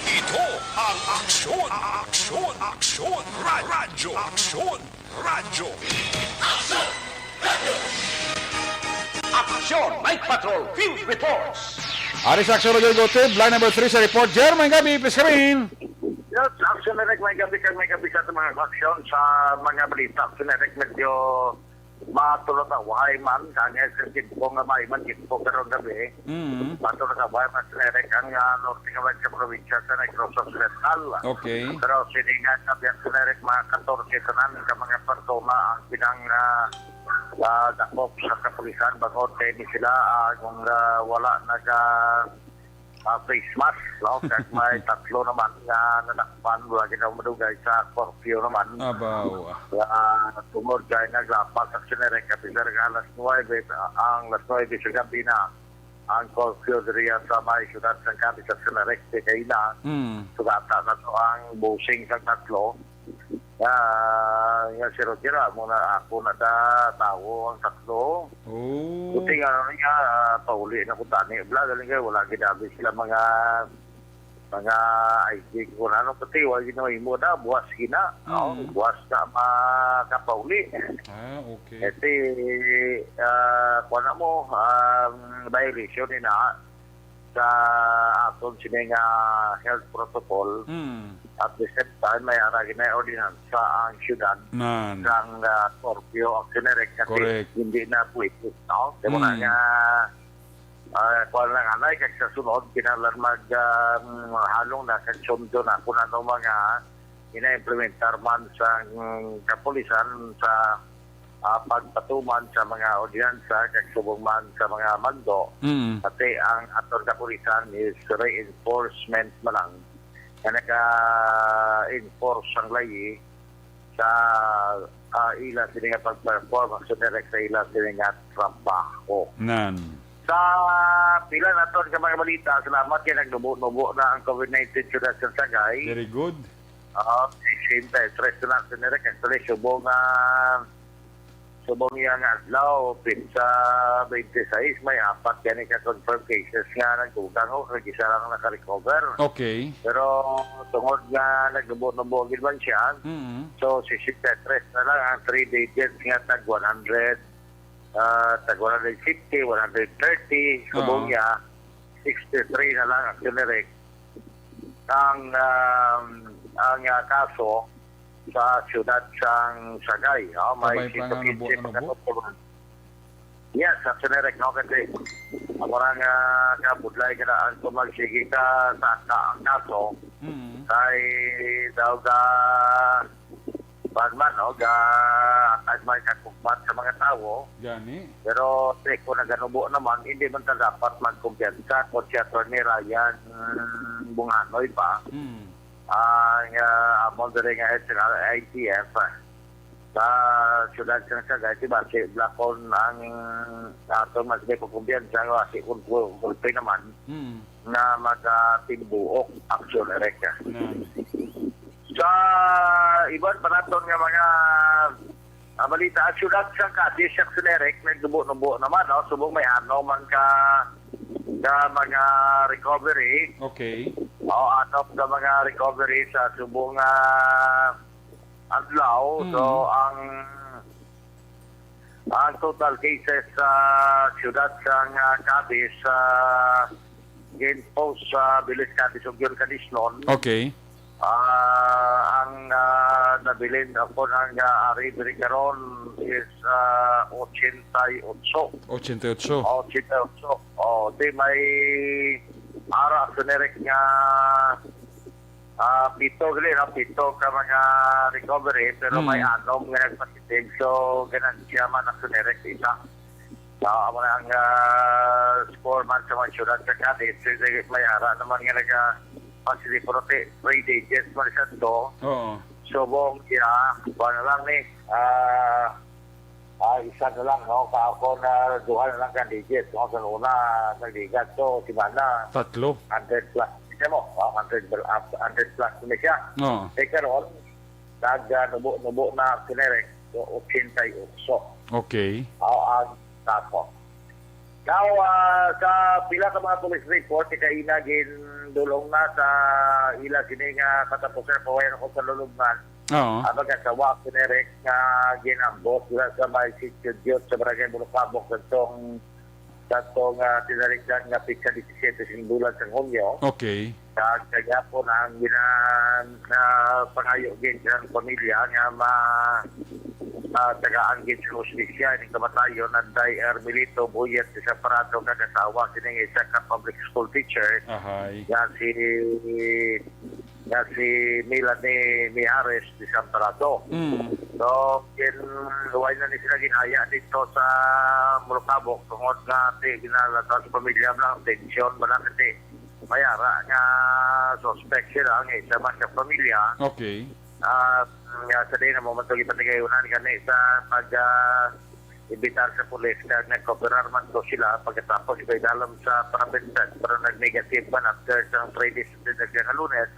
Ito ang aksyon, aksyon, aksyon, radyo, aksyon, radyo. Aksyon Night Patrol Field Reports. Aris Aksyon Roger Gotib, line number 3 sa report. Jer, may gabi, please come in. Yes, Aksyon Eric, may gabi ka sa mga aksyon sa mga balita. Aksyon Eric, medyo matulog na wahay man, kanya sa kitpo nga maiman, kitpo karong gabi. Matulog na wahay man, Aksyon Eric, ang norte kawad sa probinsya sa Negros Occidental. Okay. Pero siningan sa Aksyon Eric, mga 14 tanan ka mga persona ang pinang dakop sa kapulisan, bagot kayo ni sila kung wala face mask, no? Kag may tatlo naman nga nanakpan wala ginaw madugay sa curfew naman. Abaw. Tungod kay naglapas action na rin kapilar nga alas 9 ang alas 9 sa gabi na ang curfew diriya sa may syudad sa Cavite sa Sinarek kay na sugata na to ang busing sa tatlo nga siro-sira muna ako na tao ang tatlo buti nga nga pauli na kutani galing kayo wala ginabi sila mga ID ko na ano pati wala ginawa mo na buwas gina buwas na makapauli okay iti kuha na mo violation na sa aton sining health protocol at the same time may aragin na ordinance sa ang syudad ng curfew auxiliary kasi hindi na pwede no? Di mo na nga kuha lang anay kag sa sunod kinalan halong na kagsundo na kung ano mga ina-implementar man sa kapulisan sa pagpatuman sa mga ordinansa kag subong man sa mga mando pati ang aton kapulisan is reinforcement man lang na naka-enforce ang layi sa ila sila nga pag-perform ang direct sa ila sila nga trabaho. Sa pila na ito ka mga balita, salamat kaya nagnubo-nubo na ang COVID-19 syudad sa Sagay. Very good. Same time, stress na lang sila rin. Actually, subong yang adlaw, sa 26, may 4 yan ka-confirm cases nga nagtugang o, kag-isa lang naka-recover. Okay. Pero tungod nga nagnubo-nubo man siya, so 63 na lang ang 3 digits nga tag 100, tag 150, 130, subong niya, 63 na lang ang generate. Ang kaso sa siyudad sang Sagay. May yes, sa generate no kasi ang mga kabudlay ka na ang tumagsige ka sa kaso kay daw bagman no at may kakugbat sa mga tao gani pero kung naganubo naman hindi man ta dapat magkumpiyansa kung si Atty. Ryan Bunganoy pa ang amon dere nga ITF sa siyudad sa Sagay diba si Blacon ang atong mas may kumpiyansa kasi kung naman na mag-timbuok action ereka sa iban pa naton nga mga balita at syudad sa Cadiz sa Sinerek nagdubo-nubo naman subong may man ka mga recovery ano ka mga recovery sa subong adlaw so ang total cases sa syudad sa Cadiz ginpost sa Bilis Cadiz ug Kadisnon ang nabilin ako ng Aribri karon is 88. 88. Di may ara generik nga pito ka mga recovery pero may anom nga nagpositive so ganansya man ang generik isa. Ang score man sa mga syudad sa Cadiz may ara naman nga positive prote 3 digits man siya to. Subong buwan na lang ni isa na lang ako na duha na lang ka digits sa una nagdigat so si Mana 3 100 plus siya mo 100 plus na siya karon nubo na sinerek so 88 ang tapo. Now, sa pila ka mga police report, ikaina dulong na sa ila sining katapusan po ngayon ako sa lulubnan. Magkasawa, sinerek nga ginambot sa may sityo Diyos sa Barangay Bulupabok sa tinarikdan nga pizza 17 bulan sa Hunyo. Kaya po na ang pangayo ng pamilya nga tagaan gid sa hustisya ni kamatayon ng Day Ermelito Buyet sa Parado kagasawa kining isa ka public school teacher nga si Melanie Miares di San Parado. So luway na ni sila ginaya dito sa Bulupabok tungod nga ginalatas pamilya lang tensyon ba na kasi mayara nga suspect sila nga isa man ka pamilya. Okay. Nga sa din na momento ipatigayunan gani sa pag ibitar sa pulis na nag-cooperar man to sila pagkatapos iba'y dalam sa province pero nag-negative man after sa 3 days na Lunes.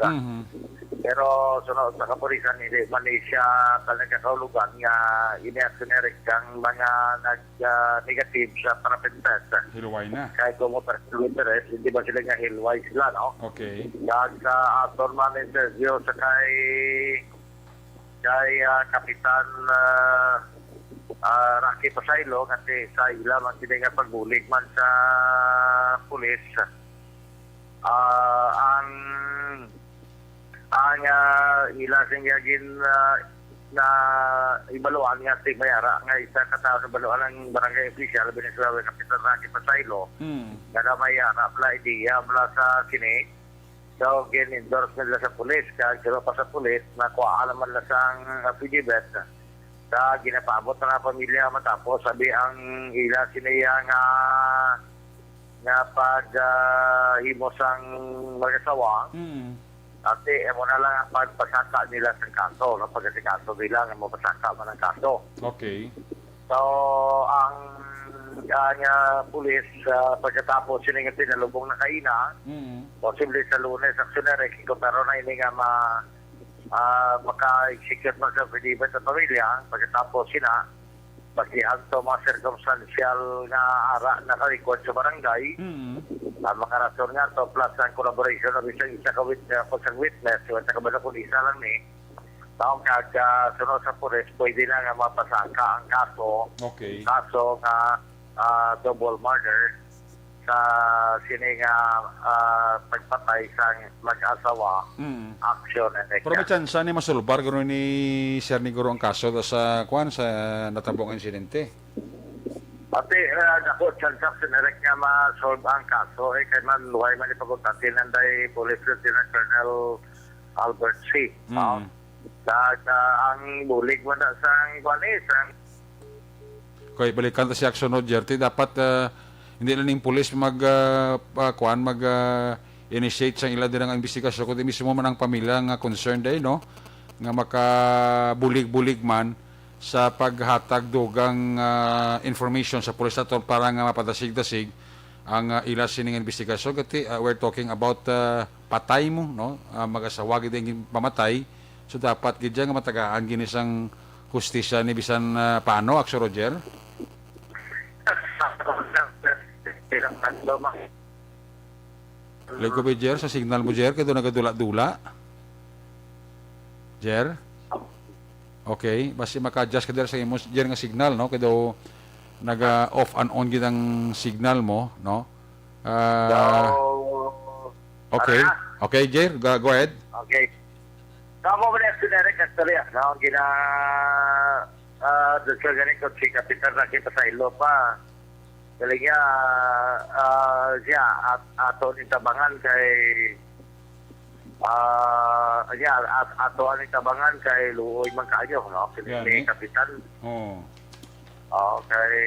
Pero sunod sa kapulisan hindi man siya nagkakaulugan nga ini-generic ang mga nag-negative sa province. Hilway na. Kahit kumutar sa interest, hindi ba sila nga hilway sila, no? Okay. Kag sa aton man interview sa kay Kapitan Rocky Pasaylo kasi sa ila man sila nga pagbulig man sa pulis. Ang ila singyagin na ibaluan nga si Mayara nga isa katao sa baluan ng barangay official Venezuela Kapitan Rocky Pasaylo nga na Mayara pala idea mula sa kini so gin-endorse nila sa pulis kag sila pa sa pulis nakuha naman lang sang affidavit sa ginapabot na pamilya matapos sabi ang ila siniya nga pag himos ang mag-asawa Ate, mo na lang ang pagpasaka nila sa kaso, no? Pagkasikaso nila nga mo pasaka man ang kaso. Okay. So, ang pulis, pagkatapos sila nga tinalubong na kaina, posible sa Lunes, aksyoner, pero na ini nga maka-execute man sa affidavit sa pamilya, pagkatapos sila, pasihan to mga circumstantial nga ara naka-record sa barangay, ang mga rason nga to, plus ang collaboration ng isa witness, yung sa kabala kung isa lang taong sunod sa pulis, pwede na nga mapasaka ang kaso, kaso nga double murder sa sini nga pagpatay sa mag-asawa, action and Pero may chance ni masulbar gano'n ni Sir Niguro ang kaso sa natabong insidente? Pati, ako, chance sinirek nga ma-solve ang kaso, kaya man luhay man ipagutatin ng Police Lieutenant Colonel Albert C. Ang bulig mo na sa Guanes. Okay, balikan ta si Action Roger. Dapat hindi lang yung police mag-initiate sa ila din ang investigasyon kundi mismo man ang pamilya nga concerned no? Nga makabulig-bulig man sa paghatag dugang information sa police ato para nga mapadasig-dasig ang ila sining investigasyon kasi we're talking about patay mo no mag-asawa gid ang pamatay so dapat gid nga matagaan ginisang hustisya ni bisan paano Action Roger. Lego ba Jer sa signal mo Jer kaya doon nagadula-dula Jer. Okay, basta maka-adjust ka dito sa imo Jer nga signal, no? Kaya nag-off and on gid ang signal mo, no? Okay. Okay, Jer, go ahead. Okay. Tama mo na sinarek at tali, no? Doon ka ganin ko si Kapitan Rocky Pasaylo pa. Talaga, siya, ato nitabangan kay ato ang tabangan kay Luoy Magkayo, no? Ni Kapitan. Okay.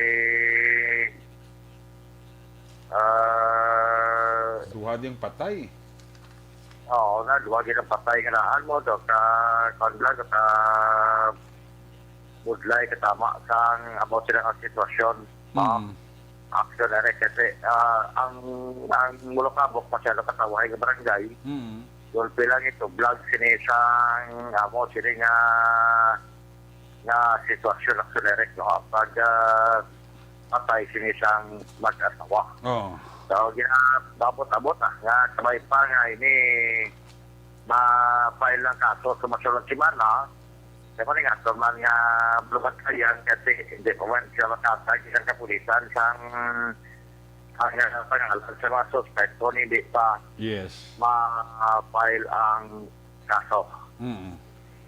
Duha ding patay. Oo, duha din ang patay nga naan mo, kanblag, budlay, katama sang about silang sitwasyon. Action na rin kasi ang mulokabok masyado katawahay ng barangay. Doon pilang ito, vlog sinisang sila nga sitwasyon ng sulerek, no? Pag patay sinisang mag-asawa. So, ginababot-abot nga sabay pa nga ini ma-file ng kaso sa masulong simana. Kaya nga, man nga blubat kayan kasi hindi pa man siya makatag isang kapulisan sang pangalan sa mga suspect kung hindi pa ma-file ang kaso.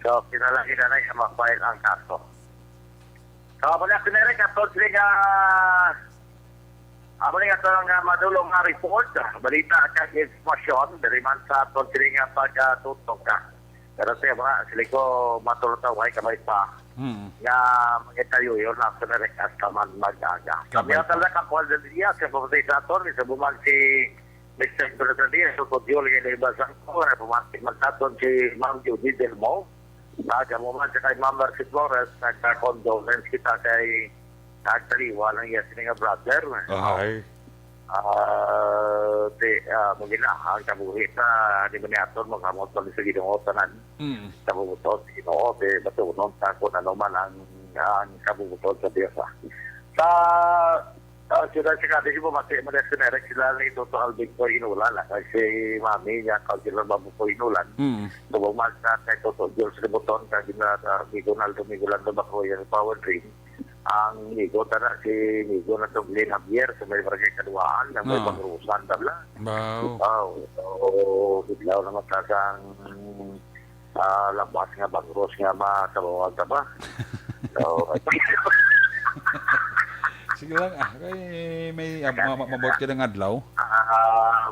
So, pinalagi na siya ma-file ang kaso. So, muna sinere ka to sila nga ito nga madulong nga report, balita at informasyon, dari man sa to sila nga pagtutok ka. Pero siya sila ko matulutaway kamay pa nga magitayo yun na sinere ka man mag-aga. Kami ang talaga kapual na niya sa pumatay sa aton, sa bumang si December na niya, so kung yun yung naibasan ko, na pumasok magtaton si Ma'am Judy Delmo. Mo man sa kay Ma'am Marcus Flores, nagka-condolence kita kay Taliwa ng yes nga brother. Ay. Maginahan kabuhit na di ba niyaton magkamot pa sa Ginoo tanan. Kabubutot sa Ginoo, batunon sa kung ano man ang kabubutot sa Diyos. Sila si bumati mo na sinerek sila ni Toto Albig po inulan kasi mami niya sila babu po inulan bumag na kay Toto Jules Ributon kasi na Ronaldo Miguelan na bako yung power dream ang Migo tara si Migo na Dublin Javier sa may barangay Kaduaan na may pangrusan tabla biglaw naman kasang labas nga bangros nga masabawag ka ba sige lang, kay may mabot ka ng adlaw?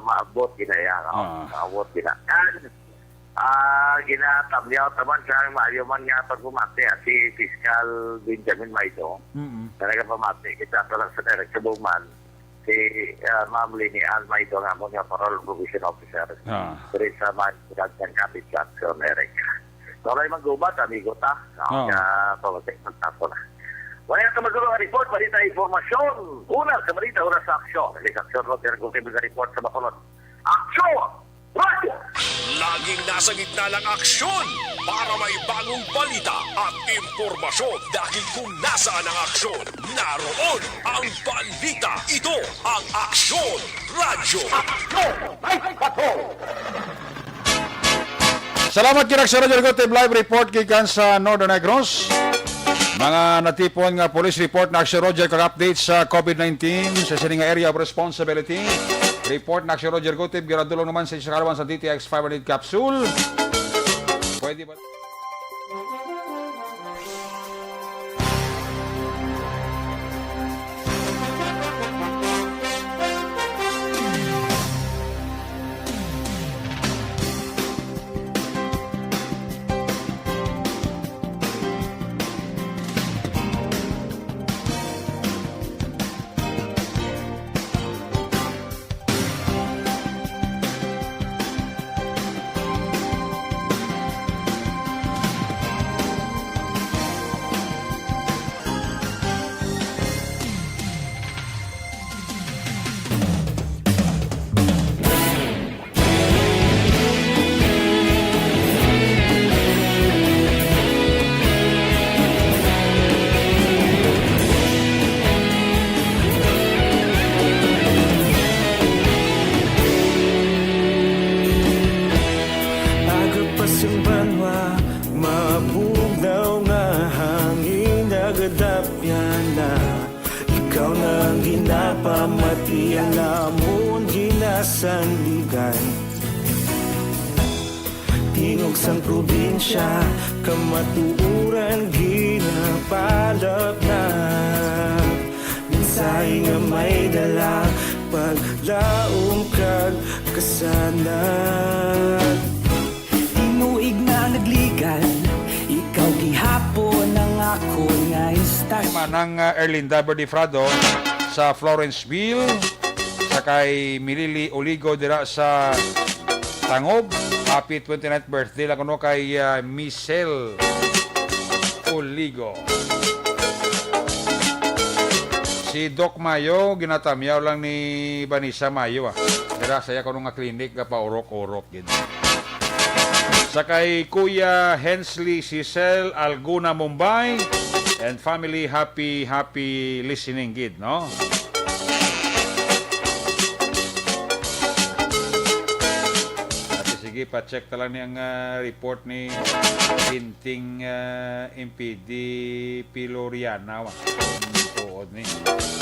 Maabot ginaya. Maabot ginaya. Ginatamyaw taman sa Mario man nga pagpumati si Fiscal Benjamin Maido. Talaga pamati kita talang sa direct sa Bowman si Ma'am Linian Maido nga mo nga parole provision officer. Pero sa mga kapit Jackson Eric. Tulay maggubat, amigo ta. Pamatik magtapo na. Wala ka magulong report, balita informasyon. Una sa balita, una sa aksyon. Aksyon, Roger, kung kayo report sa Bacolod. Aksyon! Radio! Laging nasa gitna ng aksyon para may bagong balita at impormasyon dahil kung nasaan ang aksyon, naroon ang balita. Ito ang Aksyon Radio. Aksyon! Ay, Patrol! Salamat kina sa Roger Gottlieb live report gikan sa Northern Negros. Mga natipon nga police report na Aksyon Roger kag update sa COVID-19 sa sining area of responsibility. Report na Aksyon Roger Gottlieb giradulong naman sa Karawan sa DTX 500 capsule. Pwede ba? Pamati ang lamon ginasandigan Tingog sang probinsya Kamatuuran ginapalap na Minsay nga may dala Paglaom kag kasanan Tinuig na nagligan Ikaw gihapon ang ako nga istasyon Manang Erlinda Berdifrado sa Florenceville sa kay Milili Oligo dira sa Tangob. Happy 29th birthday lang kuno kay Michelle Oligo. Si Doc Mayo ginatamyaw lang ni Vanessa Mayo dira saya kuno nga klinik nga paurok-urok gid. Sa kay Kuya Hensley Cecil Alguna Mumbai and family, happy listening gid, no? Sige, pa-check talang niyang report ni Hinting MPD Piloriana. Tuod ni.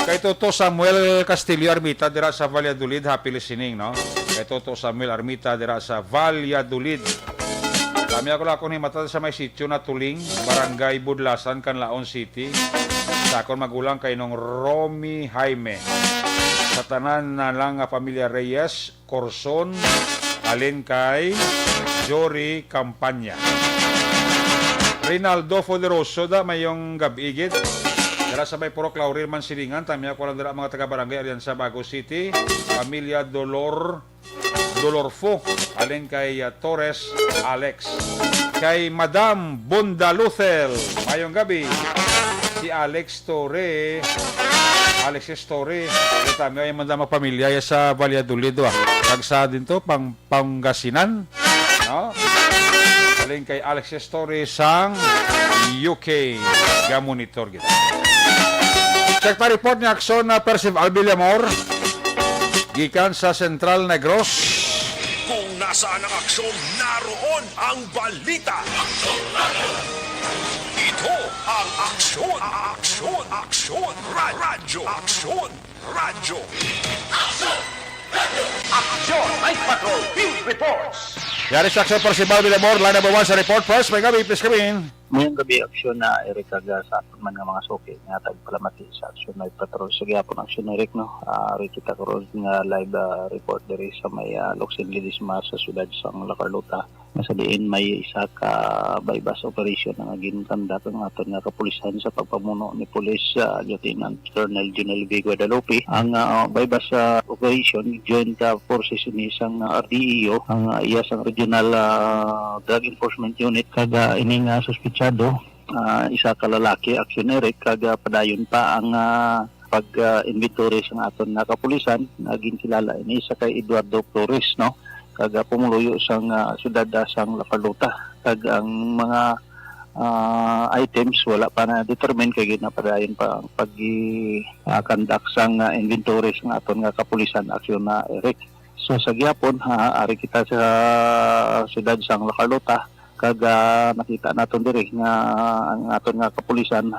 Kay Toto Samuel Castillo Armita dira sa Valladolid, happy listening, no? Kay Toto Samuel Armita dira sa Valladolid. Kami ako lang ni mata sa may sitio na Tuling, Barangay Budlasan, Canlaon City. Sa akong magulang kay nung Romy Jaime. Sa tanan na lang pamilya Reyes, Corson, alin kay Jory Campanya. Rinaldo Foderoso da mayong gabigit. Dala sa may Purok Laurel man silingan, tamya ko lang dala mga taga-barangay ariyan sa Bago City, Pamilya Dolorfo, alin kay Torres Alex, kay Madam Bondaluthel, mayong gabi, si Alex Torre, tamya yung Madam pamilya sa Valladolid, kagsa din to, Pangasinan, no? Alin kay Alex Torre sang UK, ga-monitor kita. Check pa report ni Akson na Percival Villamor gikan sa Central Negros. Kung nasaan ang aksyon, naroon ang balita. Ito ang aksyon, radyo. Aksyon Night Patrol Field Reports. Yari sa Akson Percival Villamor, line number 1 sa report first. May gabi, please come in. Mayang gabi aksyon na Eric Aga sa aton man nga mga suki nga tagpalamati sa Aksyon Night Patrol. Sige apon Aksyon Eric no. Kita karon nga live report diri sa may Locsin Ledesma sa siyudad sa Lacarlota. Sa diin may isa ka bypass operation nga ginkandak ang aton nga kapulisan sa pagpamuno ni Police Lieutenant Colonel Junel V. Guadalupe. Ang bypass operation joint forces ni isang RDEO ang iya sang Regional Drug Enforcement Unit kada ining suspitsado isa ka lalaki Aksyon Eric kaga padayon pa ang pag-inventory sa aton nga kapulisan naging kilala ini isa kay Eduardo Flores no kaga pumuluyo sang siyudad sang Lacarlota kag ang mga items wala pa na determine kay ginapadayon pa ang pag-conduct sang inventory sa aton nga kapulisan Aksyon na Eric. So sa gyapon ari kita sa siyudad sang Lacarlota kaga nakita naton diri nga ang aton nga kapulisan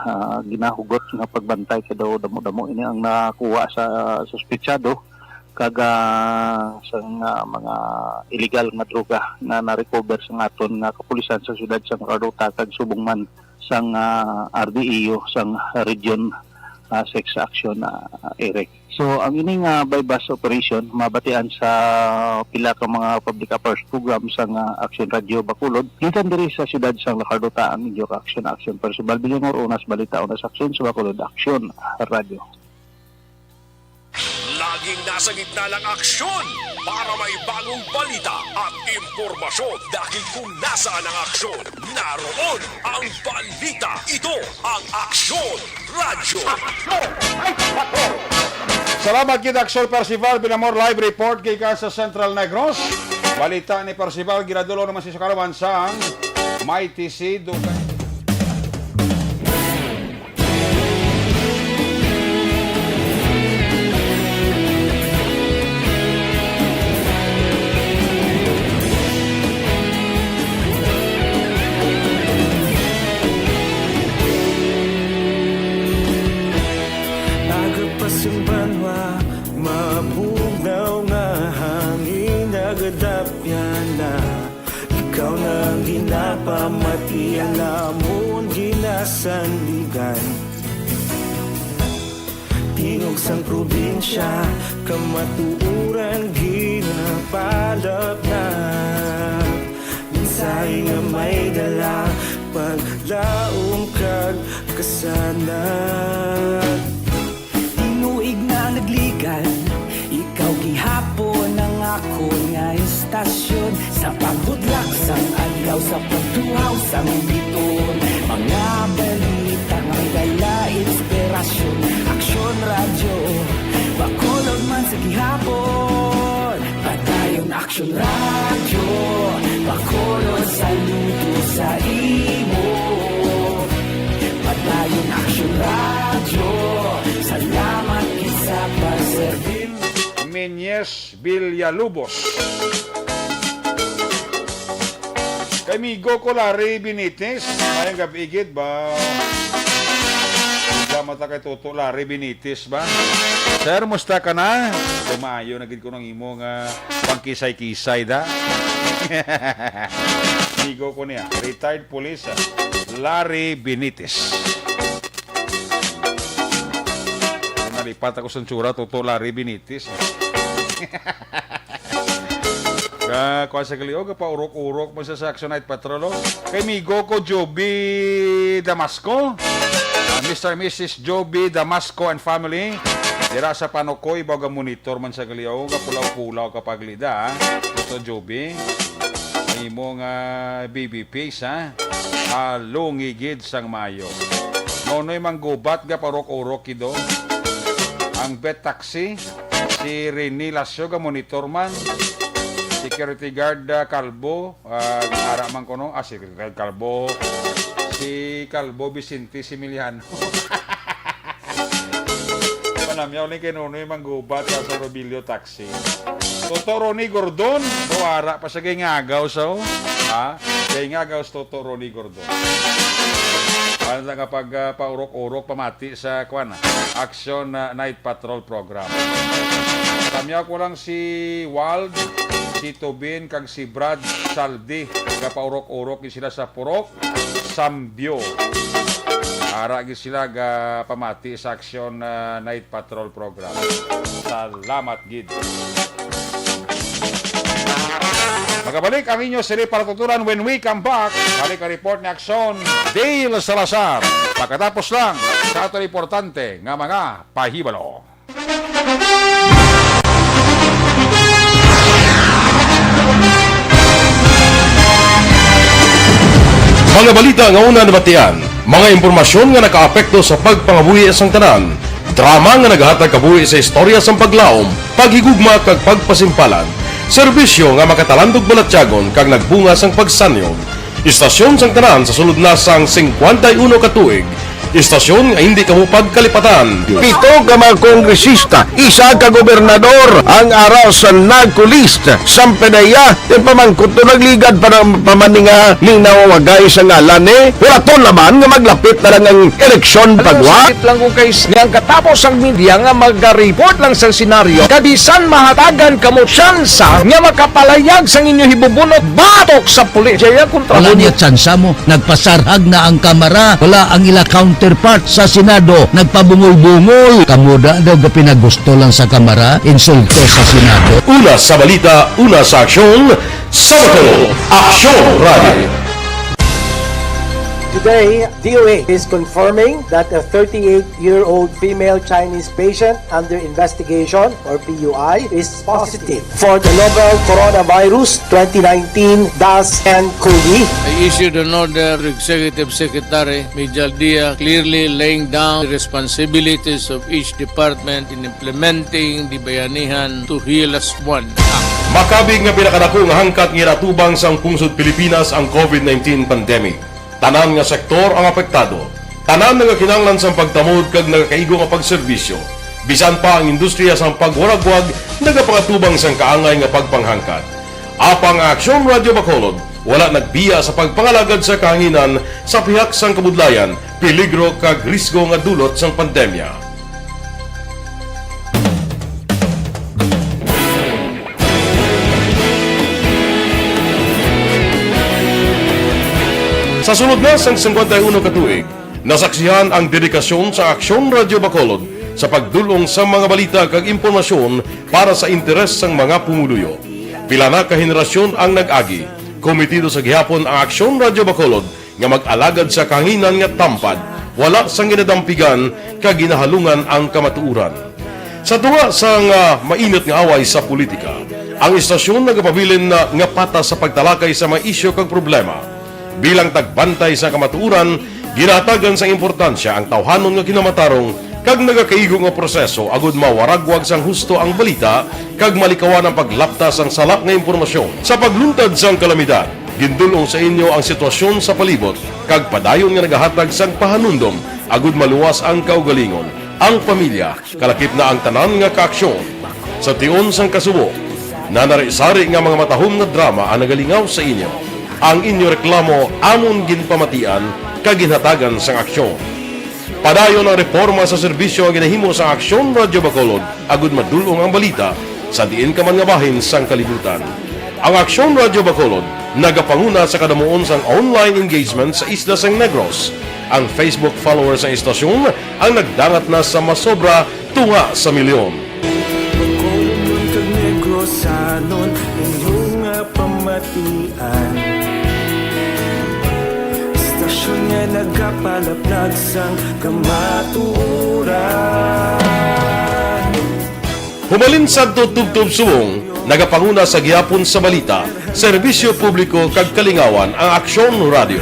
ginahugot nga pagbantay kay daw damo-damo ini ang nakuha sa suspitsado kaga sa mga illegal nga droga na na-recover sa aton nga kapulisan sa siyudad sang Lacarlota kag subong man sang RDEO sang region sex action Eric. So ang ining bypass operation mabatian sa pila ka mga public affairs program sa Action Radio Bacolod. Gikan diri sa siyudad sang Lacarlota ang inyo action Percival Villamor unas balita unas aksyon sa Bacolod Action Radio. Laging nasa gitna ng aksyon para may bagong balita at impormasyon dahil kung nasaan ang aksyon, naroon ang balita. Ito ang Aksyon Radyo. Salamat kita Aksyon Percival Villamor live report kay ka sa Central Negros. Balita ni Percival giradulo naman si Sukarawan sang Mighty C. Simbanwa, mabugnaw nga hangin nagadapyan na ikaw nang ginapamati alamon ginasandigan tingog sang probinsya kamatuuran ginapalap na minsay nga may dala paglaong kag kasanan nagligan ikaw gihapon ang ako nga istasyon sa pagbudlak sang adlaw sa pagtuhaw sang biton mga balita nga dala inspirasyon Aksyon Radyo Bacolod man sa gihapon padayon Aksyon Radyo Bacolod saludo sa imo padayon Aksyon Radyo salamat sa pagserbil Menyes Villalubos kay Migo ko Larry Benitez mayang gabigid ba mata kay Toto Larry Benitez ba sir musta ka na tumayo nagid ko ng imo nga pangkisay-kisay da Migo ko niya retired police Larry Benitez lipat ako sa tsura, Toto Larry Benitez. Kaya sa kaliyo, pa urok-urok mo sa Action Night Patrol. Kay Migo ko, Joby Damasco. Mr. and Mrs. Joby Damasco and family. Dira sa Panukoy, baga monitor man sa Galiao, kapulaw-pulaw kapag lida. Ito, Joby. Ay mong baby face, ha? Lungigid sang mayo. Nonoy manggubat ga parok-orok kido. Ang bet taxi, si Rene Lasio ga monitor man. Security guard Calvo, ara man kono, security guard Calvo. Si Calvo Vicente Similiano. Manamyaw ni Kenonoy manggubat sa Robilio taxi. Toto Ronnie Gordon, buwara pa sa kay ngagaw sa ha? Kay ngagaw sa Toto Ronnie Gordon. Paano lang kapag paurok-urok pamati sa Action Night Patrol Program. Tamyaw ko lang si Wald, si Tobin, kag si Brad Saldi. Kapaurok-urok sila sa Purok, Sambio. Aragi sila pamati sa Action Night Patrol Program. Salamat, Gid. Magabalik ang inyo sili para tuturan when we come back. Balik ang report ni Action Dale Salazar. Pagkatapos lang sa ato importante nga mga pahibalo. Mga balita nga una nabatian, mga impormasyon nga nakaapekto sa pagpangabuhi sang tanan, drama nga naghatag kabuhi sa istorya sang paglaom, paghigugma kag pagpasimpalan, serbisyo nga makatalandog balatyagon kag nagbunga sang pagsanyog, istasyon sang tanan sa sulod na sang 51 ka tuig, istasyon nga hindi kamupag kalipatan. 7 ka mga kongresista, 1 ka gobernador ang araw sa nagkulist sa pedaya yung pamangkot to nagligad para pamaninga linaw wagay sa ngalan wala to naman nga maglapit na lang ang eleksyon pagwa. Sakit lang ko guys nga katapos ang media nga mag-report lang sa senaryo kabisan mahatagan kamo tsansa nga makapalayag sa inyo hibubunot batok sa pulis. Wala niya tsansa mo, nagpasarhag na ang kamera, wala ang ila counterpart sa Senado, nagpabungol-bungol. Kamuda daw ga pinagusto lang sa kamera, insulto sa Senado. Una sa balita, una sa aksyon, Sabado, Aksyon Radio. Today, DOA is confirming that a 38-year-old female Chinese patient under investigation, or PUI, is positive for the novel coronavirus 2019-10-CoV. I issued an order to Executive Secretary Major Dia clearly laying down the responsibilities of each department in implementing the Bayanihan to Heal as One Act. Makabig nga pinakadako nga hangkat nga iratubang sang pungsod Pilipinas ang COVID-19 pandemic. Tanan nga sektor ang apektado. Tanan nga kinahanglan sang pagtamod kag nagakaigo nga pagserbisyo. Bisan pa ang industriya sang pagwaragwag nagapangatubang sang kaangay nga pagpanghangkat. Apang Aksyon Radio Bacolod wala nagbiya sa pagpangalagad sa kahanginan sa pihak sang kabudlayan, peligro kag risgo nga dulot sang pandemya. Sa sunod na sang 51 ka tuig, nasaksihan ang dedikasyon sa Aksyon Radio Bacolod sa pagdulong sa mga balita kag impormasyon para sa interes sang mga pumuluyo. Pila na ka henerasyon ang nag-agi, komitido sa gihapon ang Aksyon Radio Bacolod nga mag-alagad sa kahanginan nga tampad, wala sang ginadampigan kag ginahalungan ang kamatuuran. Sa tunga sang mainit nga away sa politika, ang istasyon nagapabilin na nga patas sa pagtalakay sa mga isyu kag problema. Bilang tagbantay sa kamatuuran, ginatagan sa importansya ang tawhanon nga kinamatarong kag nagakaigo nga proseso agud mawaragwag sang husto ang balita kag malikawan ang paglapta sang salak nga impormasyon. Sa pagluntad sang kalamidad, gindulong sa inyo ang sitwasyon sa palibot kag padayon nga nagahatag sang pahanundom agud maluwas ang kaugalingon, ang pamilya, kalakip na ang tanan nga kaaksyon. Sa tion sang kasubo, nanari-sari nga mga matahom nga drama ang nagalingaw sa inyo. Ang inyo reklamo amon ginpamatian kaginhatagan sang aksyon. Padayon ang reforma sa serbisyo ang ginahimo sa Aksyon Radio Bacolod agud madulong ang balita sa diin ka man nga bahin sang kalibutan. Ang Aksyon Radio Bacolod nagapanguna sa kadamuon sang online engagement sa isla sang Negros. Ang Facebook followers sa istasyon ang nagdangat na sa masobra tunga sa milyon. Bacolod kag Negros anon inyong pamatian. aksyon nga nagkapalaplag sang kamaturan. Humalin sa tutubtub suwong, nagapanguna sa gihapon sa balita, serbisyo publiko kag kalingawan ang Aksyon Radio.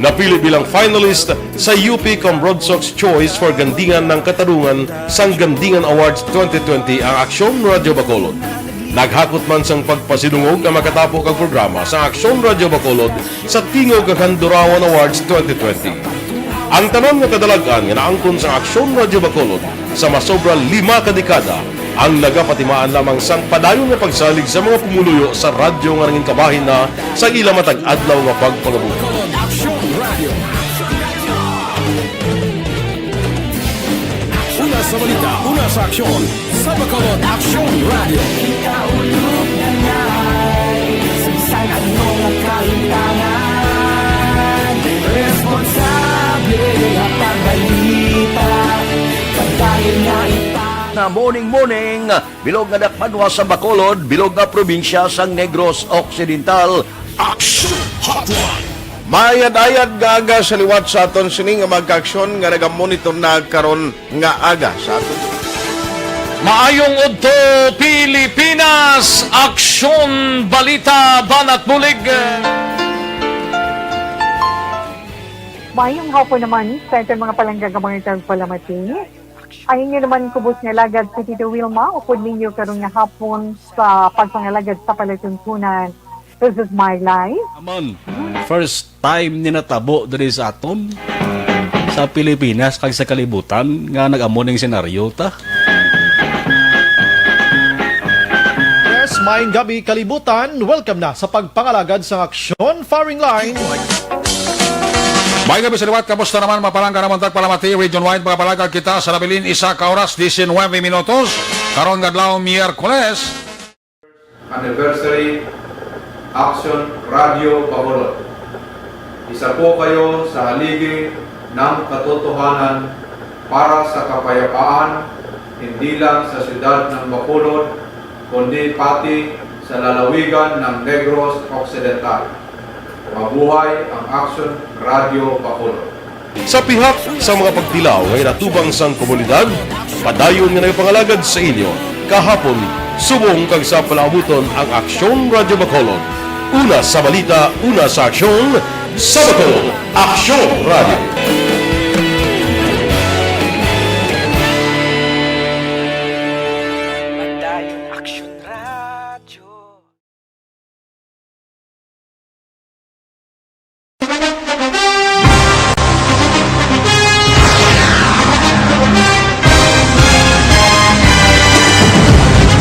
Napili bilang finalist sa UP Broadsox Choice for Gandingan ng Katarungan sang Gandingan Awards 2020 ang Aksyon Radio Bacolod. Naghakot man sang pagpasinungog ang makatapo kang programa sa Aksyon Radio Bacolod sa Tingog Kagandurawan Awards 2020. Ang tanon nga kadalagan nga naangkon sa Aksyon Radio Bacolod sa masobra 5 kadekada ang nagapatimaan lamang sang padayon nga pagsalig sa mga pumuluyo sa radyo nga nanging kabahin na sa ila matag-adlaw nga pagpangabuhi. Una sa balita, una sa aksyon, sa Bacolod Aksyon Radio. Ikaulog na ngay, sumsan at mga kaintangan. Responsable at pagbalita, pagdahil na na morning, bilog nga dakpanwa sa Bacolod, bilog nga probinsya sang Negros Occidental. Action Hotline! Mayad-ayad nga aga sa liwat sa aton sining nga magka-aksyon nga nagamonitor na karon nga aga sa aton. Maayong udto Pilipinas, aksyon, balita, banat bulig. Mayong hapon naman sa itong mga palanggang mga palamati. Ayun nyo naman kubos nga lagad si Tito Wilma, upod ninyo karong nga hapon sa pagpangalagad sa palatuntunan. This is my life. Amon, first time ni natabo diri sa aton sa Pilipinas kag sa kalibutan nga nag-amo ning senaryo ta. Yes, maayong gabi kalibutan. Welcome na sa pagpangalagad sa Aksyon Firing Line. May gabi sa liwat, kamusta naman mapalangga naman tagpalamati, region-wide mga palagag kita sa labilin isa ka oras, 19 minutos, karon gadlaw Miyerkules. Anniversary Action Radio Bacolod. Isa po kayo sa haligi ng katotohanan para sa kapayapaan, hindi lang sa siyudad ng Bacolod, kundi pati sa lalawigan ng Negros Occidental. Mabuhay ang Action Radio Bacolod. Sa pihak sa mga pagtilaw ngay natubang sang komunidad, padayon nga nagpangalagad sa inyo. Kahapon, subong kag sa palabuton ang Aksyon Radio Bacolod. Una sa balita, una sa aksyon, sa Bacolod, Aksyon Radio.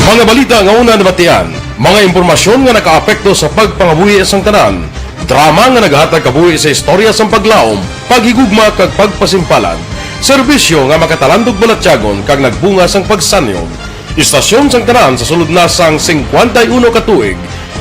Mga balita nga una nabatian, mga impormasyon nga nakaapekto sa pagpangabuhi sang tanan, drama nga naghatag kabuhi sa istorya sang paglaom, paghigugma kag pagpasimpalan, serbisyo nga makatalandog balatyagon kag nagbunga sang pagsanyog, istasyon sang tanan sa sulod na sang 51 ka tuig,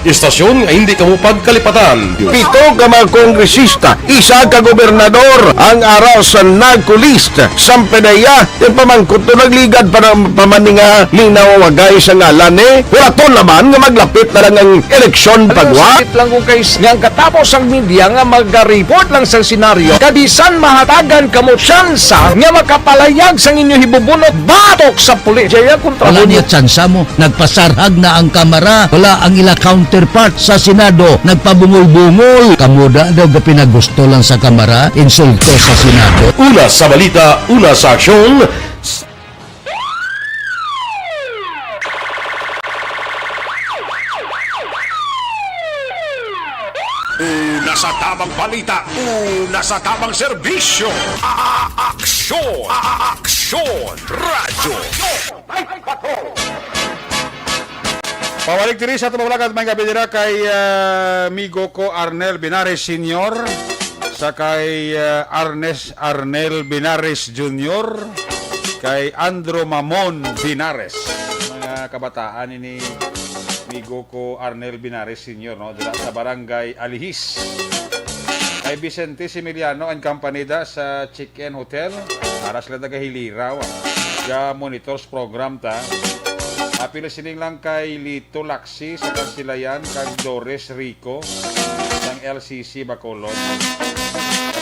istasyon nga hindi kamupag kalipatan. 7 ka mga kongresista, 1 ka gobernador ang araw sa nagkulist sang PDEA yung pamangkot to nagligad para pamaninga linawagay sa ngalan wala naman nga maglapit na lang ang eleksyon pagwa. Sakit lang kung kayo nga katapos ang media nga mag-report lang sa senaryo kabisan mahatagan kamo tsansa nga makapalayag sang inyo hibubunot batok sa pulis. Jaya kontra Wala niya tsansa mo, nagpasarhag na ang kamera, wala ang ila counterpart sa Senado, nagpabungol-bungol. Kamuda daw ga pinagusto lang sa kamera, insulto sa Senado. Una sa balita, una sa aksyon. Una sa tamang balita, una sa tamang serbisyo. Aksyon! Aksyon! Radyo! Pawalik diri sa itong mga gabi dira kay amigo ko Arnel Binares Sr. sa kay Arnel Binares Jr. kay Andro Mamon Binares. Mga kabataan ini amigo ko Arnel Binares Sr. no, dira sa barangay Alihis. Kay Vicente Similiano and company da sa Chicken Hotel. Para sila tagahiliraw. Ga monitors program ta. Apila sining lang kay Lito Laksi sa Kansilayan, kag Doris Rico ng LCC Bacolod.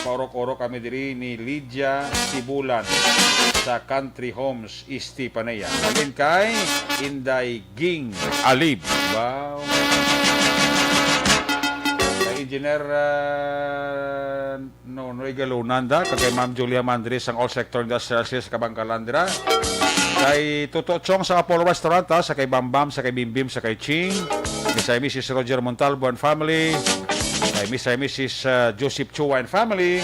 Paurok-urok kami diri ni Lydia Tibulan sa Country Homes, Isti, Panaya. Lagin kay Inday Ging Alib. Wow. Kay Engineer Nonoy Galunanda, kay Ma'am Julia Mandres ang All Sector Industrial Sales sa Kabangkalandra. Kay Toto Chong sa Apollo Restaurant, sa kay Bambam, sa kay Bimbim, sa kay Ching. Kay Mrs. Roger Montalvo and family. Kay Mr. and Mrs. Joseph Chua and family.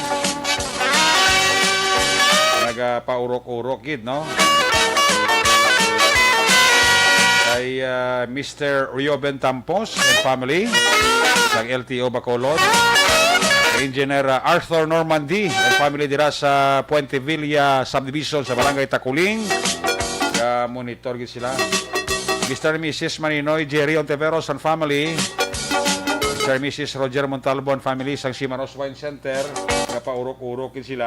Nagpaurok-urok gid, no? Kay Mr. Rioben Tampos and family sa LTO Bacolod. Kay Engineer Arthur Normandy and family dira sa Puente Villa Subdivision sa Barangay Takuling. Monitor gid sila. Mr. and Mrs. Maninoy Jerry Ontiveros and family. Mr. and Mrs. Roger Montalvo and family sa Simanos Wine Center. Napaurok-urok gid sila.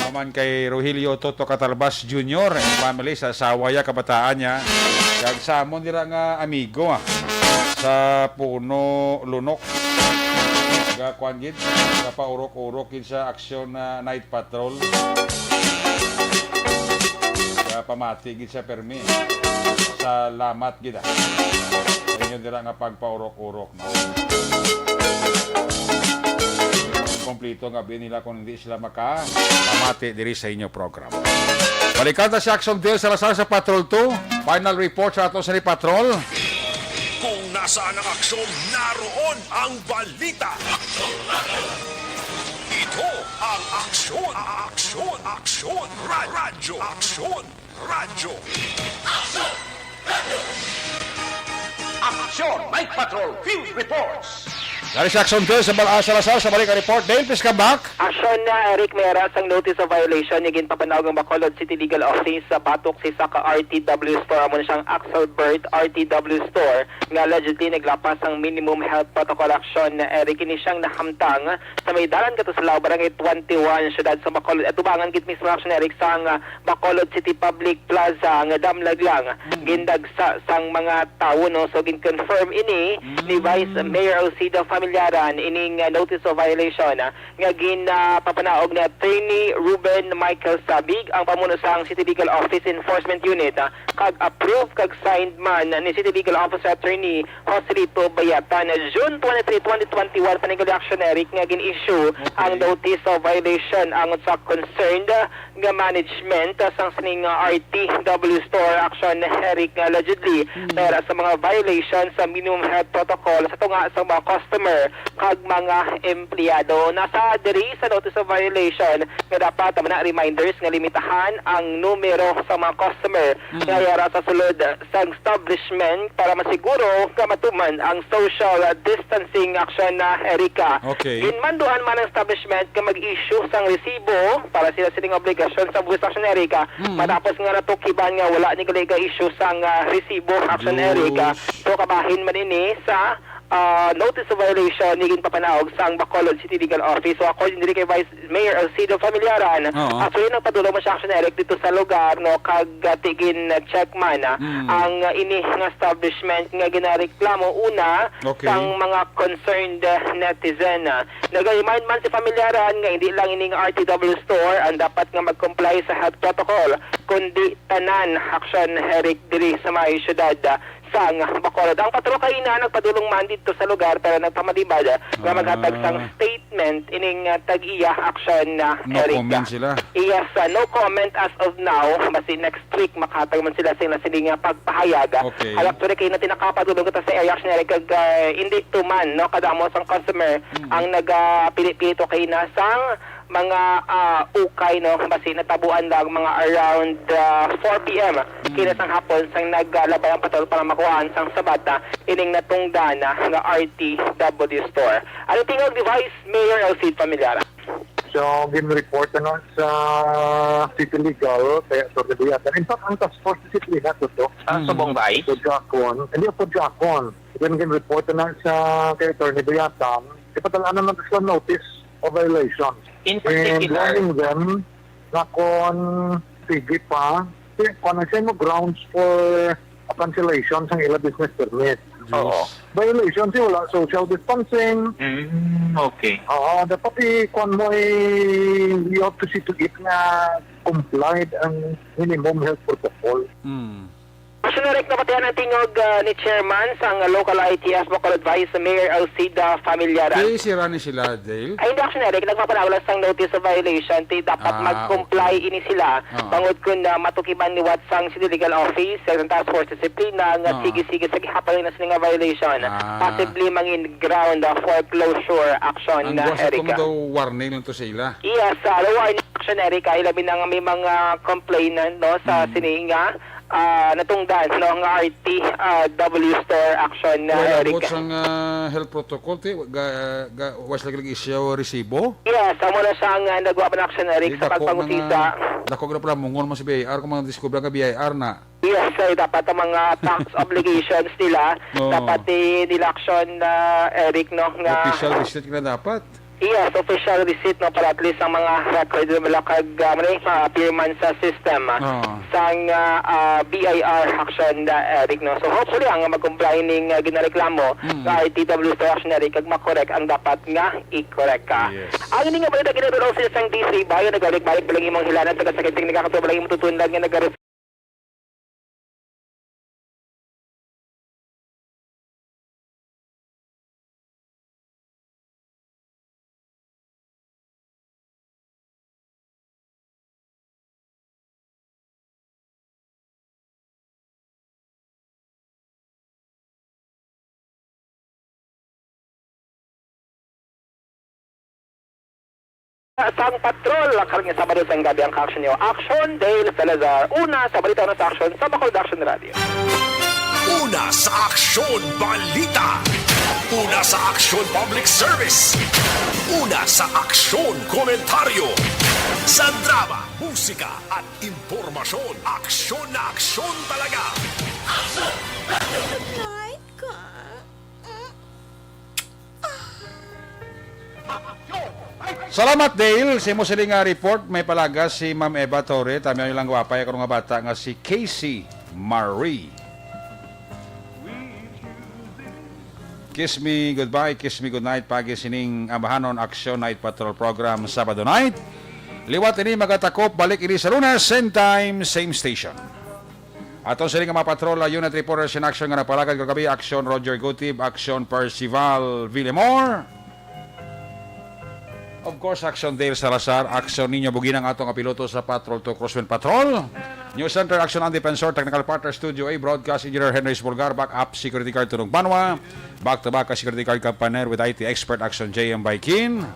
Naman kay Rogelio Toto Catalbas Jr. and family sa Sawaya kabataan niya. Kag samon dira nga amigo sa Puno Lunok. Ga kwan gid, napaurok-urok gid sa aksyon na night patrol. Pamati gid sa permi. Salamat gid. Inyo dira nga pagpaurok-urok, no. Kompleto nga nila kung hindi sila pamati diri sa inyo program. Balikan ta si Action Dale Salazar sa Patrol 2. Final report sa ato sa ni Patrol. Kung nasaan ang aksyon, naroon ang balita. Ito ang aksyon, radyo, Aksyon, Night Patrol, Field Reports. Dari si Action Dale sa Salazar sa balik report. Dale, please come back. Aksyon na Eric Meras ang notice of violation naging papanawag ng Bacolod City Legal Office sa batok si Saka RTW Store amo siyang Axelbert RTW Store nga allegedly naglapas ang minimum health protocol action na Eric ini siyang nahamtang sa may dalan kato sa Lao Barangay 21 syudad sa Bacolod. Atubangan gid mismo action Eric sang Bacolod City Public Plaza nga damlag lang gindagsa sang mga tawo, no. So gin-confirm ini ni Vice Mayor Alcida Familyaran ining notice of violation nga papanaog ni Attorney Ruben Michael Sabig ang pamuno sang City Legal Office Enforcement Unit kag approve kag signed man ni City Legal Officer Attorney Joselito Bayatan June 23, 2021 panigali action Eric nga gin-issue ang notice of violation ang sa concerned nga management sang sining RTW Store action Eric allegedly para sa mga violation sa minimum health protocol sa tunga sa mga customer kag mga empleyado. Nasa diri sa notice of violation nga dapat na reminders nga limitahan ang numero sa mga customer nga yara sa sulod sa establishment para masiguro nga matuman ang social distancing action na Erika. Okay. Ginmanduhan man ang establishment nga mag-issue sang resibo para sila sining obligasyon sa buwis action Erika matapos nga natukiban nga wala ni galega issue sang resibo action Erika. So kabahin man ini sa notice of violation niging papanawag sa ang Bacolod City Legal Office. So according diri kay Vice Mayor Alcido Familyaran, actually nagpadulong mo siya action Eric dito sa lugar, no, kag tigin check man ang ini nga establishment nga ginareklamo una sang mga concerned netizen. Nag-remind man si Familyaran nga hindi lang ining RTW Store ang dapat nga mag-comply sa health protocol kundi tanan action Eric diri sa may syudad sang Bacolod. Ang patrol kaina nagpadulong man dito sa lugar pero nagpamalibad nga maghatag sang statement ining tag-iya action na No Eric. comment sila. Yes, no comment as of now. Basi next week makatag man sila siling pagpahayag. Okay. Alap to kayo na tinakapadulong kita sa area action Eric kag hindi tuman, no, kadamo sang customer ang nagpili-pilito kayo na sang mga ukay, no, basi natabuan lang mga around 4 p.m. Kinas ang hapon sang naglalabay ang patrol para makuhaan sang sabata ining natungdan nga RTW Store. Ano tingog ni Vice Mayor Alcid Familiara? So, gin-report na sa City Legal, kaya sa Gabiyatan. In fact, ang task force sa City Legal ito. Sa Bongbay? Sa Jacon. Hindi po Jacon. Gin-report na sa kay Attorney Gabiyatan. Ipatalaan naman sa notice of violation. In particular? And warning them na kung sige pa, kung ano siya mo grounds for a cancellation sa ila business permit. Oo. Violation siya, wala social distancing. Okay. Oo, dapat kung mo you have to see to it nga complied ang minimum health protocol. Action na patihan ang tingog ni Chairman sa local ITF Bacolod Vice Mayor Alcida Familiaran. Kaya sira ni sila, Dale? Ay, hindi Action nagpapanawala sang notice of violation. Dapat mag-comply ini sila. Tungod kung matukiban ni Watsang City Legal Office, Second Task Force Discipline, nga sige-sige sa gihapon na sila nga violation. Possibly mangin ground foreclosure action na, Erika. Ang daw warning lang to sa ila. Yes, warning action, Erika. Ilabi na nga may mga complainant no, sa sininga. Natungdan no, ng RTW store action na, Erika. Wala sang health protocol, was lagi isyaw resibo? Yes, amo na siyang nagwapan action, Erika, sa pagpangusisa. Dako na pala, mungon mo si BIR kung mga diskubra ka BIR na. Yes, dapat ang mga tax obligations nila, dapat nila action na, Eric, no? Nga, official receipt na dapat. Yes, official receipt, no, para at least ang mga record nila appearance sa system sang BIR action na, Eric, no? So hopefully ang mag-comply ning ginareklamo nga ITW store action, Eric, kag makorek ang dapat nga i-correct ka. Ang hindi nga balita ginagawa sa isang D3 bayo, nagalik-balik bilang imong hilanan sa kasakiting nagkakatuwa bilang imong tutundan nga nag sang patrol, karang Sabado sa gabi ang action niyo. Action, Dale Salazar. Una sa balita na sa action sa Bacolod Action Radio. Una sa aksyon balita. Una sa aksyon public service. Una sa aksyon komentaryo. Sa drama, musika at impormasyon. Aksyon na aksyon talaga. Salamat, Dale. Sa mo sila nga report, may palagas si Ma'am Eva Torre. Tama yung lang wapay ako nga bata nga si Casey Marie. Kiss me goodbye, kiss me goodnight. Pagi sining Amahanon Action Night Patrol Program Sabado night. Liwat ini magatakop, balik ini sa Lunes, same time, same station. Aton sila nga mapatrola, unit reporters in action nga napalagad kagabi. Action Roger Gutib, Action Percival Villamor. Of course, Action Dale Salazar, Action Ninyo Buginang atong kapiloto sa Patrol to Crosswind Patrol. News Center, Action ang Defensor, Technical Partner Studio A, Broadcast Engineer Henry Bulgar, Backup Security Card Tunong Banwa, Back-to-back Security Card Kampaner with IT Expert Action JM Baikin.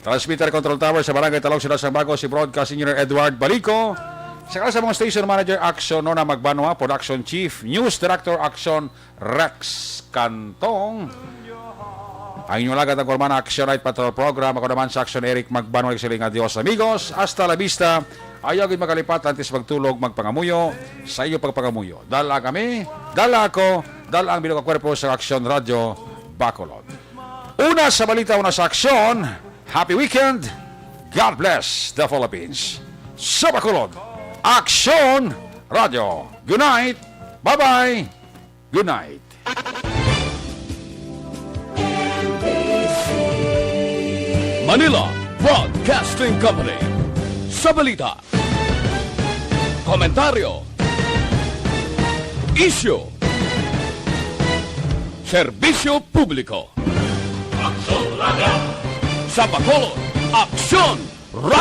Transmitter Control Tower sa Barangay Talog sila sa Bago, si Broadcast Engineer Edward Balico. Sa mga Station Manager, Action Nona Magbanwa, Production Chief, News Director, Action Rex Cantong. Ang inyong lagat ang Korman Action Night Patrol Program. Ako naman sa Action Eric Magbanwag siling adios amigos. Hasta la vista. Ayaw gid makalipat antes magtulog, magpangamuyo. Sa iyo pagpangamuyo. Dala kami, dala ako, dala ang binuka kwerpo sa Action Radio Bacolod. Una sa balita, una sa aksyon. Happy weekend. God bless the Philippines. Sa Bacolod, Action Radio. Good night. Bye-bye. Good night. Manila Broadcasting Company. Sa balita, komentaryo, issue, serbisyo publiko. Aksyon Radio. Sa Bacolod, Aksyon Radio.